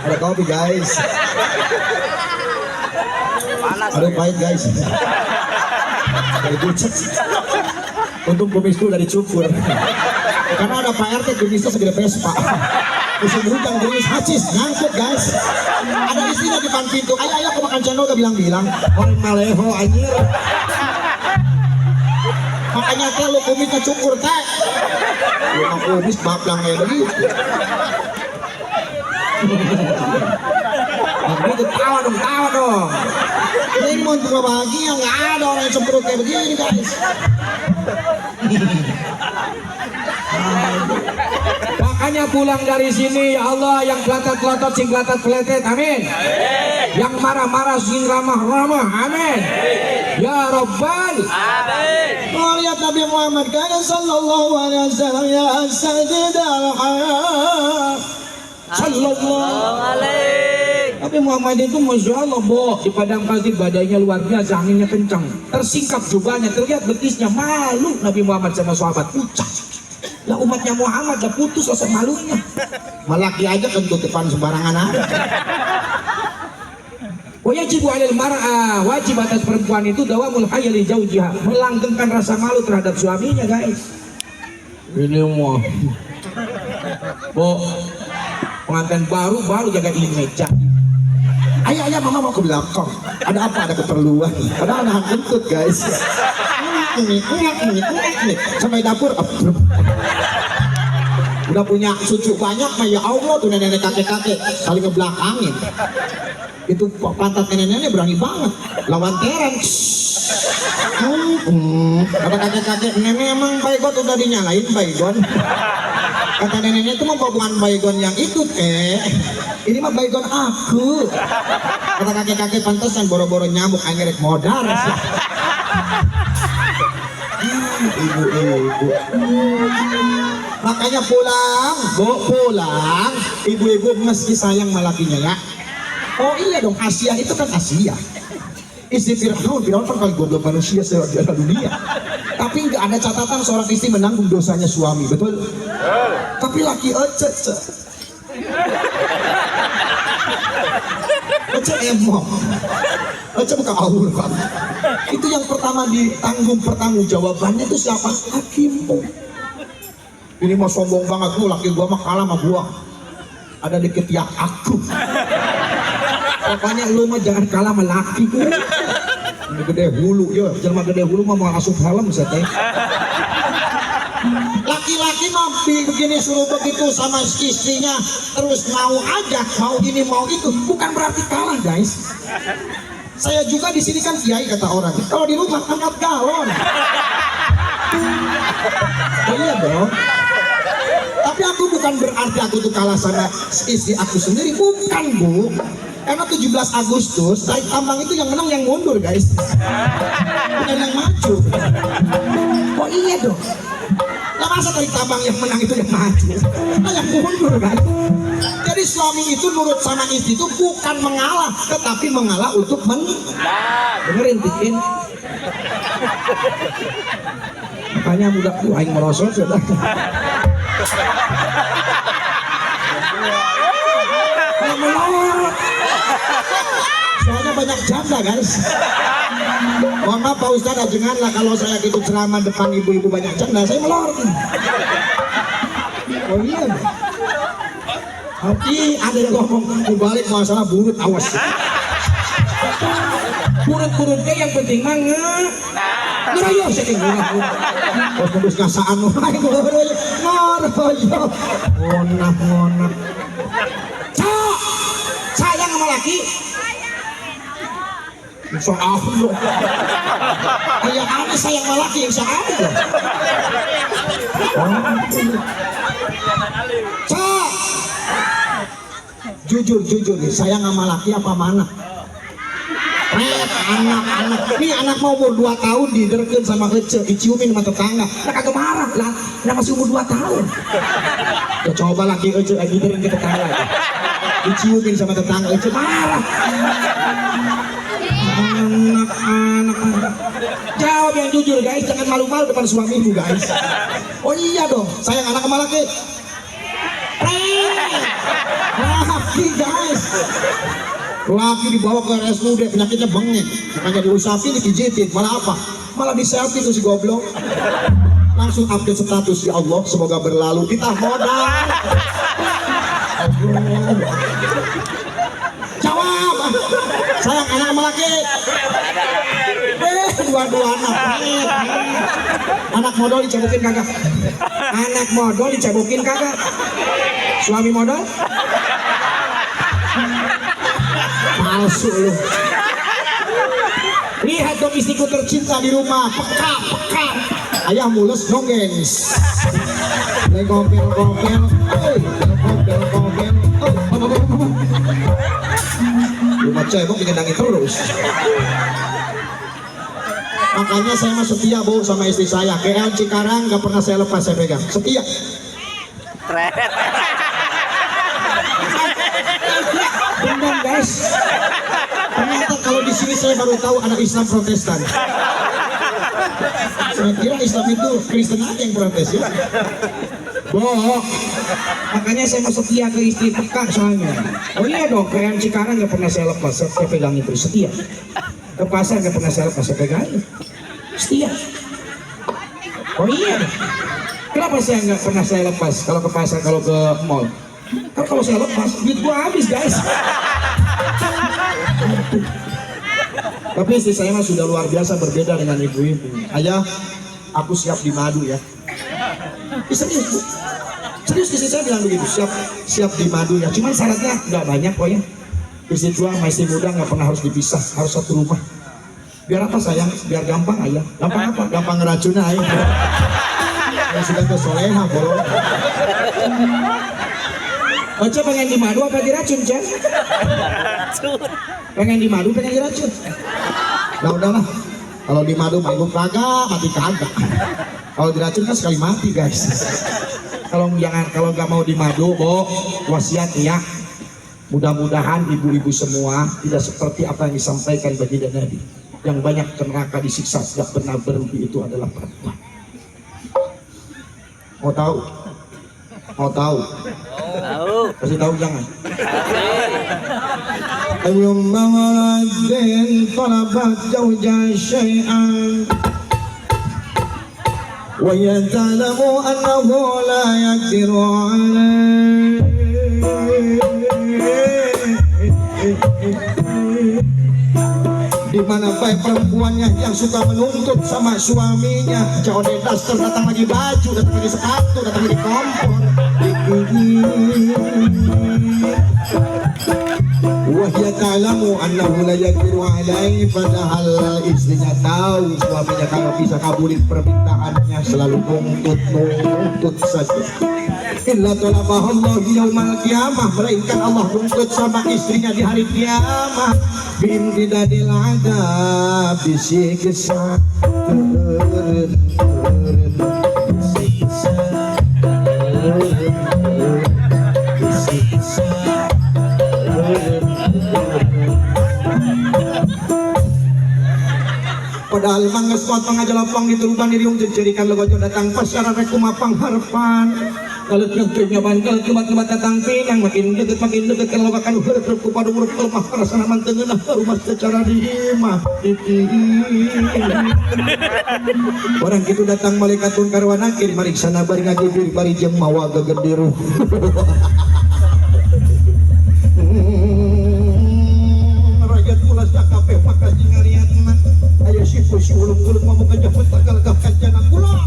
ada kopi guys. Ada pahit guys. Dari bucet. Untung kumis itu dari cukur. Karena ada Pak RT kumisnya segede Vespa. Musim hujan kumis hacis nyangkut guys. Ada istrinya di depan pintu. Ayah aku makan cendol gak bilang-bilang. Orang maleho anjir. Makanya teh lu kumisnya cukur teh. Lu mah kumis bablang kayak begitu. Begitu tawa dong. Ini mau untuk bahagia, nggak ada orang yang semprot kayak begini guys. Makanya pulang dari sini ya Allah, yang kelotot-kelotot sing kelotot-keletet, amin. Yang marah-marah sing ramah-ramah, amin. Ya Rabbal amin. Oh, lihat Nabi Muhammad kan sallallahu alaihi wasallam ya sayyidul hayat sallallahu alaihi. Tapi Muhammad itu masya Allah di padang pasir badannya luar biasa, anginnya kencang, tersingkap jubahnya, terlihat betisnya, malu Nabi Muhammad sama sahabat pucat. Lah umatnya Muhammad udah putus rasa malunya. Malaki aja kan tutupan sembarangan aja. Wajib alil mar'ah, wajib atas perempuan itu dawamul hayali jaujiha, melanggengkan rasa malu terhadap suaminya guys. Ini mau pengantin baru jaga image. Ayah mama mau ke belakang. Ada apa? Ada keperluan. Padahal nahan kentut guys. Ini sampai dapur. Udah punya cucu banyak mah ya Allah tuh nenek kakek saling ngebelakangin. Itu pantat nenek-nenek berani banget lawan Teran. Kata kakek-kakek, nenek emang baygon udah dinyalain baygon. Kata neneknya itu mah bukan baygon yang itu teh, ini mah baygon aku. Kata kakek-kakek, pantesan boro-boro nyamuk akhirnya modar. Ibu-ibu, makanya pulang, pulang. Ibu-ibu mesti sayang malakinya ya. Oh iya dong, Asia itu kan Asia. Istri Fir'aun kan paling goblok manusia sejarah dunia. Tapi nggak ada catatan seorang istri menanggung dosanya suami, betul? Tapi laki Ece emang, Ece bukan Allah kan? Itu yang pertama ditanggung jawabannya itu siapa? Hakimu. Ini mau sombong banget lu, laki gua mah kalah sama gua. Ada di ketiak aku. Pokoknya lu mah jangan kalah sama laki ku. Ini gede hulu, yo, jelma gede hulu mah mau asup helm seteh. Laki-laki mah begini suruh begitu sama istrinya, terus mau aja, mau ini mau itu, bukan berarti kalah guys. Saya juga di sini kan kiai kata orang. Kalau di rumah angkat galon. Oh iya dong. Tapi aku bukan berarti aku tuh kalah sama istri aku sendiri, bukan Bu. Karena 17 Agustus, Tarik Tambang itu yang menang yang mundur guys, bukan yang maju. Oh iya dong. Nah masa Tarik Tambang yang menang itu yang maju, nah yang mundur kan. Jadi suami itu nurut sama istri itu bukan mengalah, tetapi mengalah untuk menang. Dengerin bikin. Makanya budak ku aing merosot sudah. Melorot. Soalnya banyak janda guys. Mohon maaf Pak Ustadz, janganlah kalau saya gitu ceramah depan ibu-ibu banyak janda, saya melorot. Oh iya. Tapi ada yang ngomong dibalik masalah burut, awas. Burut-burutnya yang penting mana? Ngerayo sih ngerayo. Bos nembus ngasaan wae ngerayo. Ngerayo. Ngonak. Sayang sama laki. Insya Allah. Ayah aneh sayang sama laki, insya Allah. Jujur nih, sayang sama laki apa mana? Anak nih, anak mau umur 2 tahun diderken sama Ece, diciumin sama tetangga, nah kagak marah lah, nah masih umur 2 tahun. Ya coba lagi Ece lagi diderken ke tetangga, diciumin sama tetangga, Ece marah. Anak. Jawab yang jujur guys, jangan malu-malu depan suamimu guys. Oh iya dong, sayang anak sama laki. Laki guys. Laki dibawa ke RSUD, penyakitnya bengek, makanya diusapin, dipijitin, malah apa? Malah di-selfie tuh si goblok. Langsung update status, ya Allah semoga berlalu, kita modal. Jawab. Sayang anak sama laki. Dua-dua anak modal dicabukin kagak? Anak modal dicabukin kagak? Suami modal? Palsu lu. Lihat dong istriku tercinta di rumah, peka. Ayah mulus dong gengs. Gompel. Rumah cebok dikendangin terus. Makanya saya mah setia Bu sama istri saya. KL Cikarang gak pernah saya lepas, saya pegang. Setia. Benar guys. Ternyata kalau di sini saya baru tahu anak Islam Protestan. Saya kira Islam itu Kristen aja yang protes ya. Bohong. Makanya saya mau setia ke istri, peka soalnya. Oh iya dong, KL Cikarang gak pernah saya lepas, saya pegang itu, setia. Ke pasar gak pernah saya lepas, saya pegang setia. Oh iya, kenapa saya nggak pernah saya lepas kalau ke pasar, kalau ke mall? Kan kalau saya lepas duit gua habis guys. Tapi istri saya mah sudah luar biasa berbeda dengan ibu-ibu. Ayah, aku siap di madu ya. Serius istri saya bilang begitu, siap di madu ya. Cuman syaratnya nggak banyak kok ya. Istri tua masih muda nggak pernah harus dipisah, harus satu rumah. Biar apa sayang? Biar gampang ayah. Gampang apa? Gampang ngeracun ayah. Yang sudah kesoleha bro. Oce pengen dimadu apa diracun Cek? Pengen dimadu pengen diracun. Nah udahlah. Kalau dimadu mah ibu kagak, mati kagak. Kalau diracun kan sekali mati guys. Kalau nggak mau dimadu, Bo, wasiat ya. Mudah-mudahan ibu-ibu semua tidak seperti apa yang disampaikan baginda Nabi. Yang banyak neraka disiksa tidak pernah berhenti itu adalah perempuan. Mau tahu? Mau tahu? Tahu. Kasih tahu jangan. Kasih. Ayyumma waladin talabat zawja syai'an wa yatalamu annahu la yaqdiru alayh. Di mana baik perempuannya yang suka menuntut sama suaminya, jauh dari daster datang lagi baju, datang lagi sepatu, datang lagi kompor. Wahya ta'lamu annahu la yaqdiru alaihi, padahal istrinya tahu suaminya kalau bisa kabulin permintaannya, selalu nuntut saja. Illa talabahallahu yaumal qiyamah, melainkan Allah nuntut sama istrinya di hari kiamat. Bimtidadil adab, disiksa padahal manggas kuat pengajalapang dituruban diri jadikan logojo datang pasyara rekumapang harapan kalau nyengkirnya bangkal kemat-kemat datang pinang makin deket kalau akan huruf kepada huruf lemah perasaan mantengenah rumah secara diimah orang itu datang malaikatun karwanakir marik sana bari ngagibir bari jeng mawa gegediru rakyat pula sakape makasih ngaliatna ayah sifu si ulung-ulung mau kejapet tagal kancana kula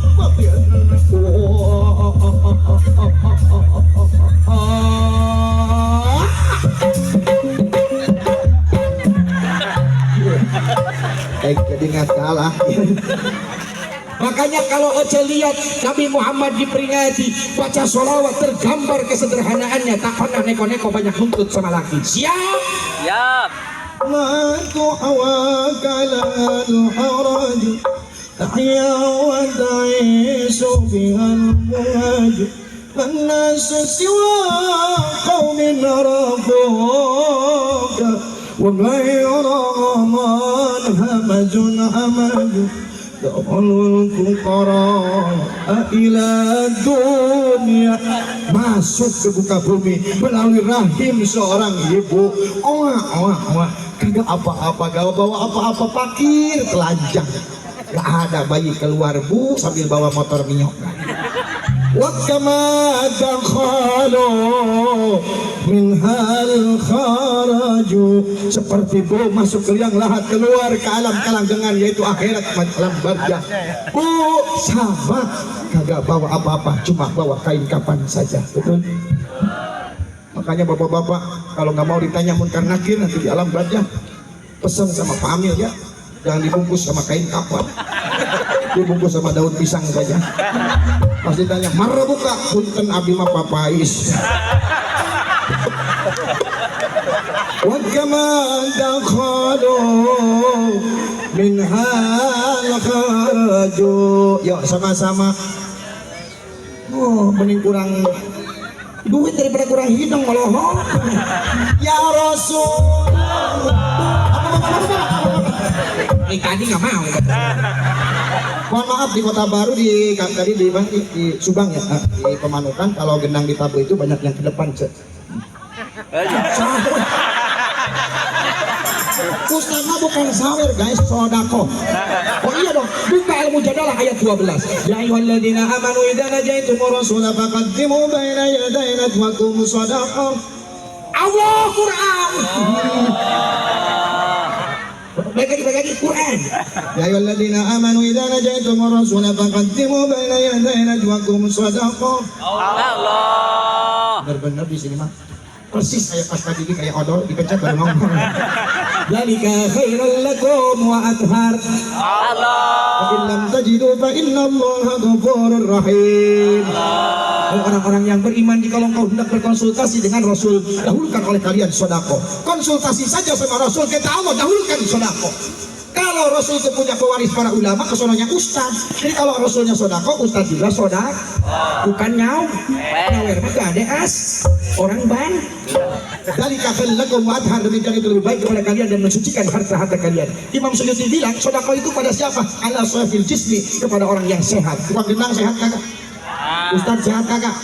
jadi nggak salah. Makanya kalau Oce lihat Nabi Muhammad diperingati baca sholawat tergambar kesederhanaannya, tak pernah neko-neko banyak nuntut sama laki. Siap? Siap. ما تعواك على الحرج تحيا وتعيش بها المهج الناس سوى قوم رفوك وغير من همج دخل الفقراء إلى dunia, masuk ke buka bumi melalui rahim seorang ibu. Kagak apa-apa, gak bawa apa-apa, fakir telanjang, gak ada bayi keluar bu sambil bawa motor minyok. وَكَمَا دَخَلُوا مِنْهَا الْخَرَجُوا, seperti bu masuk ke liang lahat keluar ke alam kelanggengan yaitu akhirat alam barzah. Bu sama kagak bawa apa-apa, cuma bawa kain kapan saja. Betul? Makanya bapak-bapak kalau nggak mau ditanya munkar nakir nanti di alam barzah, pesan sama Pak Amil ya, jangan dibungkus sama kain kapan, dibungkus sama daun pisang saja. Pasti tanya, marah buka, punten abi mah papais. Wa kama dakhalu minha lakharaju. Yuk sama-sama. Oh, mending kurang duit daripada kurang hidung malah. Ya Rasulullah. Tadi nggak mau. Mohon maaf di Kota Baru di Subang ya, di Pemanukan kalau gendang ditabuh itu banyak yang ke depan. Ustaznya bukan sawer guys, sodako. Oh iya dong, buka ilmu jadalah ayat 12. Ya ayyuhalladzina amanu idza najaitum rasula faqaddimu baina yaday najwakum shadaqah. Allah Quran. Baik lagi Quran. Ya ayyuhalladzina amanu idza najaitum rasula faqaddimu baina yaday najwakum shadaqah. Allah. Benar-benar di sini mah. persis kayak pas tadi kayak odol dipencet baru ngomong. Dzalika khairul lakum wa athhar. Allah. Fa in lam tajidu fa innallaha ghafurur rahim. Orang-orang yang beriman, jika engkau hendak berkonsultasi dengan Rasul, dahulukan oleh kalian sedekah. Konsultasi saja sama Rasul, kata Allah, dahulukan sedekah. Kalau Rasul itu punya pewaris para ulama, kesononya ustaz. Jadi kalau Rasulnya sedekah, ustaz juga sedekah. Bukan nyau. Nyawer mah gak ada as. Orang ban. Dari kafir lakum wa athhar, demikian itu lebih baik kepada kalian dan mensucikan harta-harta kalian. Imam Suyuti bilang, sedekah itu pada siapa? Ala sahifil jismi, kepada orang yang sehat. Tukang gendang sehat kagak? Ustaz sehat kagak?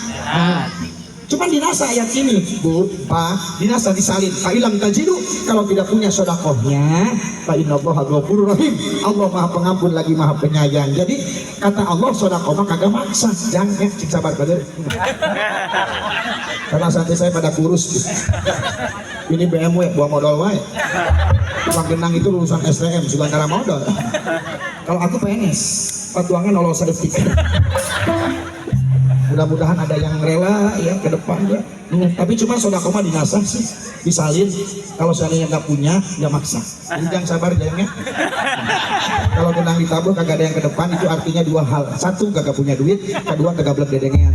Cuman dinasa ayat ini, Bu, Pak, dinasa disalin. Fa ilam tajidu, kalau tidak punya sedekahnya, fa innallaha ghafurur rahim. Allah Maha Pengampun lagi Maha Penyayang. Jadi kata Allah sedekah mah kagak maksa. Jangan ya, cik sabar bener. Karena santai saya pada kurus. Ini BMW buah modal wae. Tukang genang itu lulusan STM, sudah antara modal. Kalau aku PNS, patuangan Allah safety. Mudah-mudahan ada yang rela ya ke depan ya. Tapi cuma sedekah mah dinasah sih, disalin. Kalau seandainya nggak punya, ya maksa. Jadi jangan sabar jayangnya. Kalau tenang ditabur kagak ada yang ke depan, itu artinya dua hal. Satu, kagak punya duit. Kedua, kagak blek dedengean.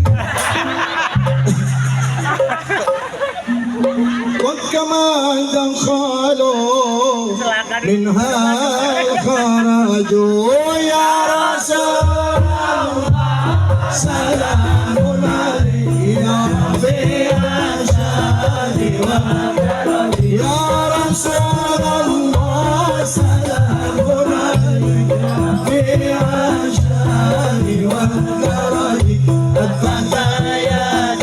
وكما دخلوا منها خرجوا يا رسول الله سلام عليك يا ربي أشهد يا رسول الله سلام عليك في أشهد والكرم الفتيات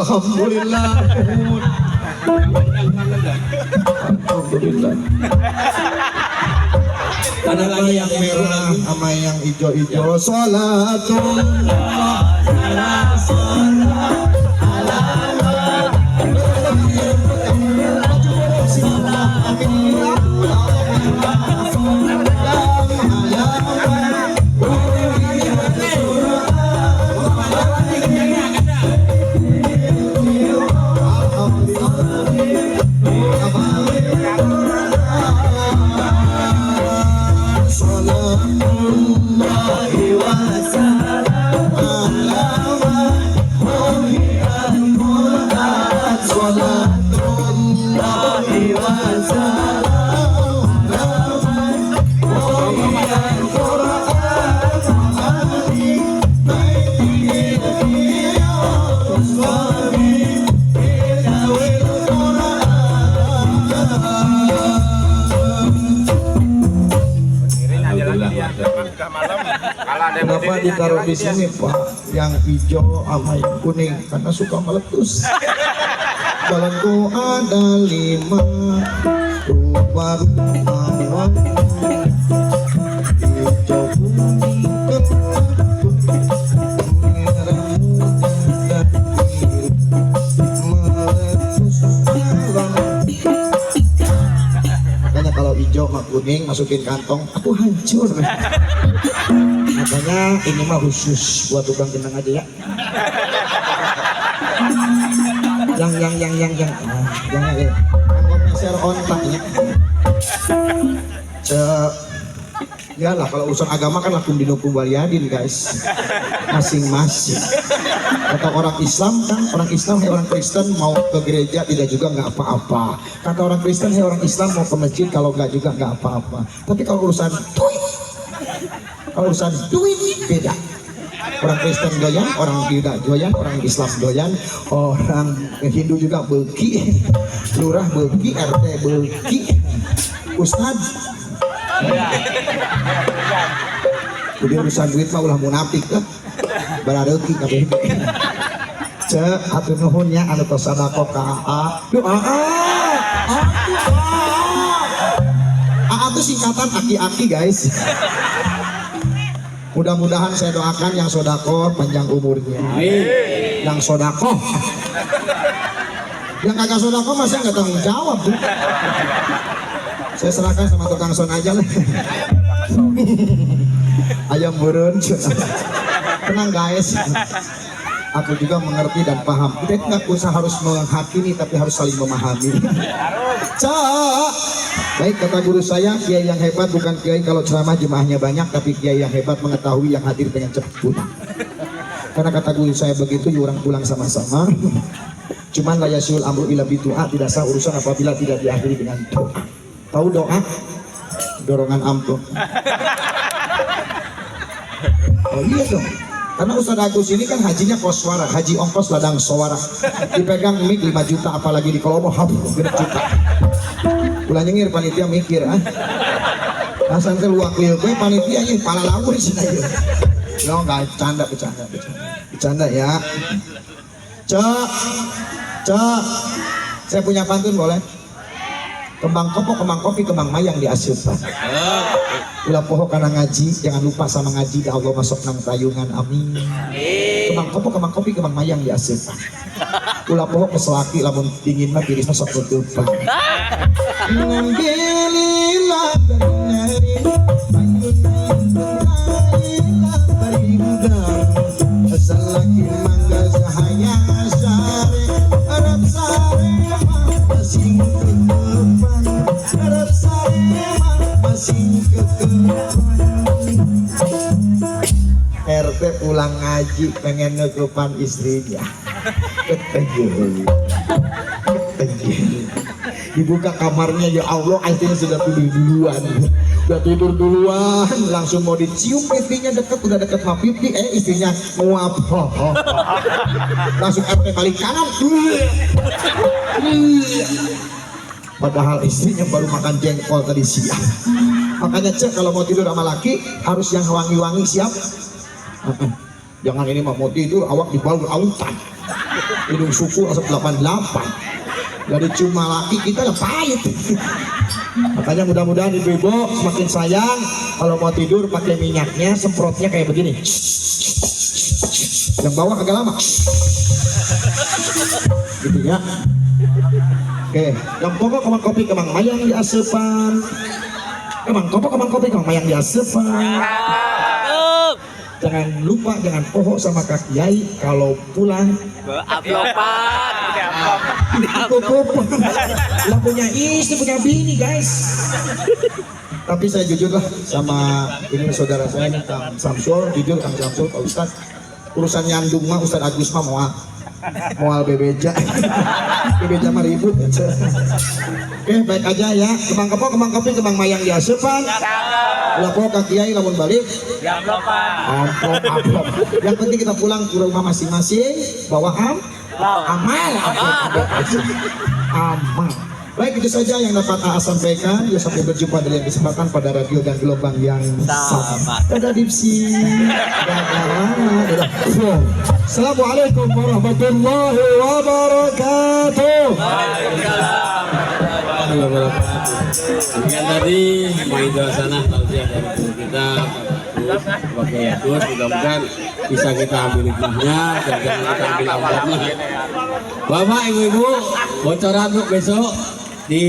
Alhamdulillah. Alhamdulillah. Ada lagi yang merah sama yang hijau-hijau. Salatullah ala Kenapa ditaruh di sini Pak? Yang hijau sama yang kuning karena suka meletus. Jalanku ada 5 rumah hijau kuning merah muda dan biru meletus jalan. Makanya kalau hijau sama kuning masukin kantong aku hancur. Makanya ini mah khusus buat tukang jenang aja ya. Yang meser ontaknya. Yalah kalau urusan agama kan lakum dinukum waliyadin guys, masing-masing. Kata orang Islam kan, orang Islam orang Kristen mau ke gereja tidak juga nggak apa-apa. Kata orang Kristen orang Islam mau ke masjid kalau nggak juga nggak apa-apa. Tapi kalau urusan duit beda. Orang Kristen doyan, orang tidak doyan, orang Islam doyan, orang Hindu juga beki, lurah beki, RT beki, Ustadz. Jadi urusan duit mah ulah munafik lah, baradeuki kabeh. Cek atuh nuhun nya anu tos sadaqah ka AA itu singkatan aki-aki guys. Mudah-mudahan saya doakan yang sodako panjang umurnya. Yang sodako, yang kagak sodako masih nggak tanggung jawab tuh. Saya serahkan sama tukang son aja lah. Ayam burun. Tenang guys. Aku juga mengerti dan paham. Kita nggak usah harus menghakimi, tapi harus saling memahami. Baik kata guru saya, kiai yang hebat bukan kiai kalau ceramah jemaahnya banyak, tapi kiai yang hebat mengetahui yang hadir pengen cepat pulang. Karena kata guru saya begitu, orang pulang sama-sama. Cuman la yasul amru ila bidu'a, tidak sah urusan apabila tidak diakhiri dengan doa. Tahu doa? Dorongan amplop. Oh iya dong. Karena Ustadz Agus ini kan hajinya koswara, haji ongkos ladang sowara. Dipegang mic 5 juta, apalagi di Kolombo habis gede juta. Ulah nyengir panitia mikir ah. Asan teh luak lieu gue panitia nya pala lawur cenah ieu. Yo enggak bercanda ya. Cek. Saya punya pantun boleh? Kembang kopok, kembang kopi, kembang mayang diasupan. Ulah poho karena ngaji, jangan lupa sama ngaji. Ya Allah masuk nang tayungan, amin. Kembang kopok, kembang kopi, kembang mayang diasupan. Ulah poho keselaki, lamun dingin mah diri masuk tutupan. Alhamdulillah selagi mangga sahaya sare Arab sare masing kedepan Arab sare masing kedepan. RT pulang ngaji pengen ngegepan istrinya ketenjel dibuka kamarnya, ya Allah istrinya sudah tidur duluan langsung mau dicium, pipinya deket, udah deket sama pipi, istrinya nguap langsung RT balik kanan padahal istrinya baru makan jengkol tadi siang. Makanya cek kalau mau tidur sama laki harus yang wangi-wangi, siap. Jangan ini mah mau tidur awak dibalut autan. hidung suku asap 88. Jadi cuma laki kita lah pahit. Makanya mudah-mudahan ibu-ibu semakin sayang. Kalau mau tidur pakai minyaknya, semprotnya kayak begini. Yang bawah agak lama. Gitu ya. Oke, yang pokok kemang kopi kemang mayang di asepan. Kemang kopi kemang mayang di asepan. Jangan lupa, jangan pohon sama Kak Kiai kalau pulang. Uploadan. Lah punya istri, punya bini guys. Tapi saya jujur lah sama ini saudara saya ini Kang Samsul, jujur Kang Samsul Pak Ustadz, urusan nyandung mah Ustadz Agus mah moal bebeja. Bebeja mah ribut. Oke, baik aja ya. Kemang kopi, kemang mayang di asepan. Lapo Kak Kiai lamun balik. Amplop. Yang penting kita pulang ke rumah masing-masing bawa amal. Baik, itu saja yang dapat AA sampaikan. Ya, sampai berjumpa dalam kesempatan pada radio dan gelombang yang sama. Dadah Dipsi. Dadah. Assalamualaikum warahmatullahi wabarakatuh. Sekian tadi Maidul Sana tausiah dari guru kita sebagai Yatus, mudah-mudahan bisa kita ambil hikmahnya dan jangan kita ambil amalnya. Bapak Ibu-Ibu, bocoran untuk besok di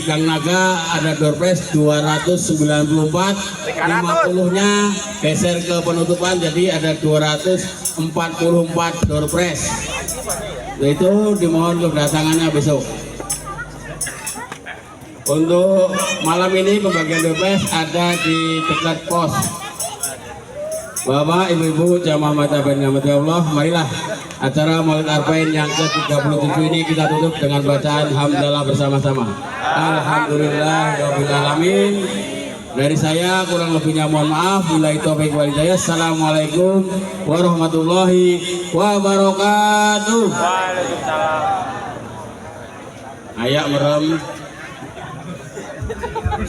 Gang Naga ada door prize 294, 50-nya geser ke penutupan jadi ada 244 door prize. Itu dimohon kedatangannya besok. Untuk malam ini pembagian door prize ada di dekat pos. Bapak, Ibu-Ibu, jamaah mata dan rahmati Allah, marilah acara Maulid Arbain yang ke-37 ini kita tutup dengan bacaan hamdalah bersama-sama. Alhamdulillahirabbil alamin. Dari saya kurang lebihnya mohon maaf. Billahi taufik wal hidayah. Assalamualaikum warahmatullahi wabarakatuh. Waalaikumsalam. Ayak merem.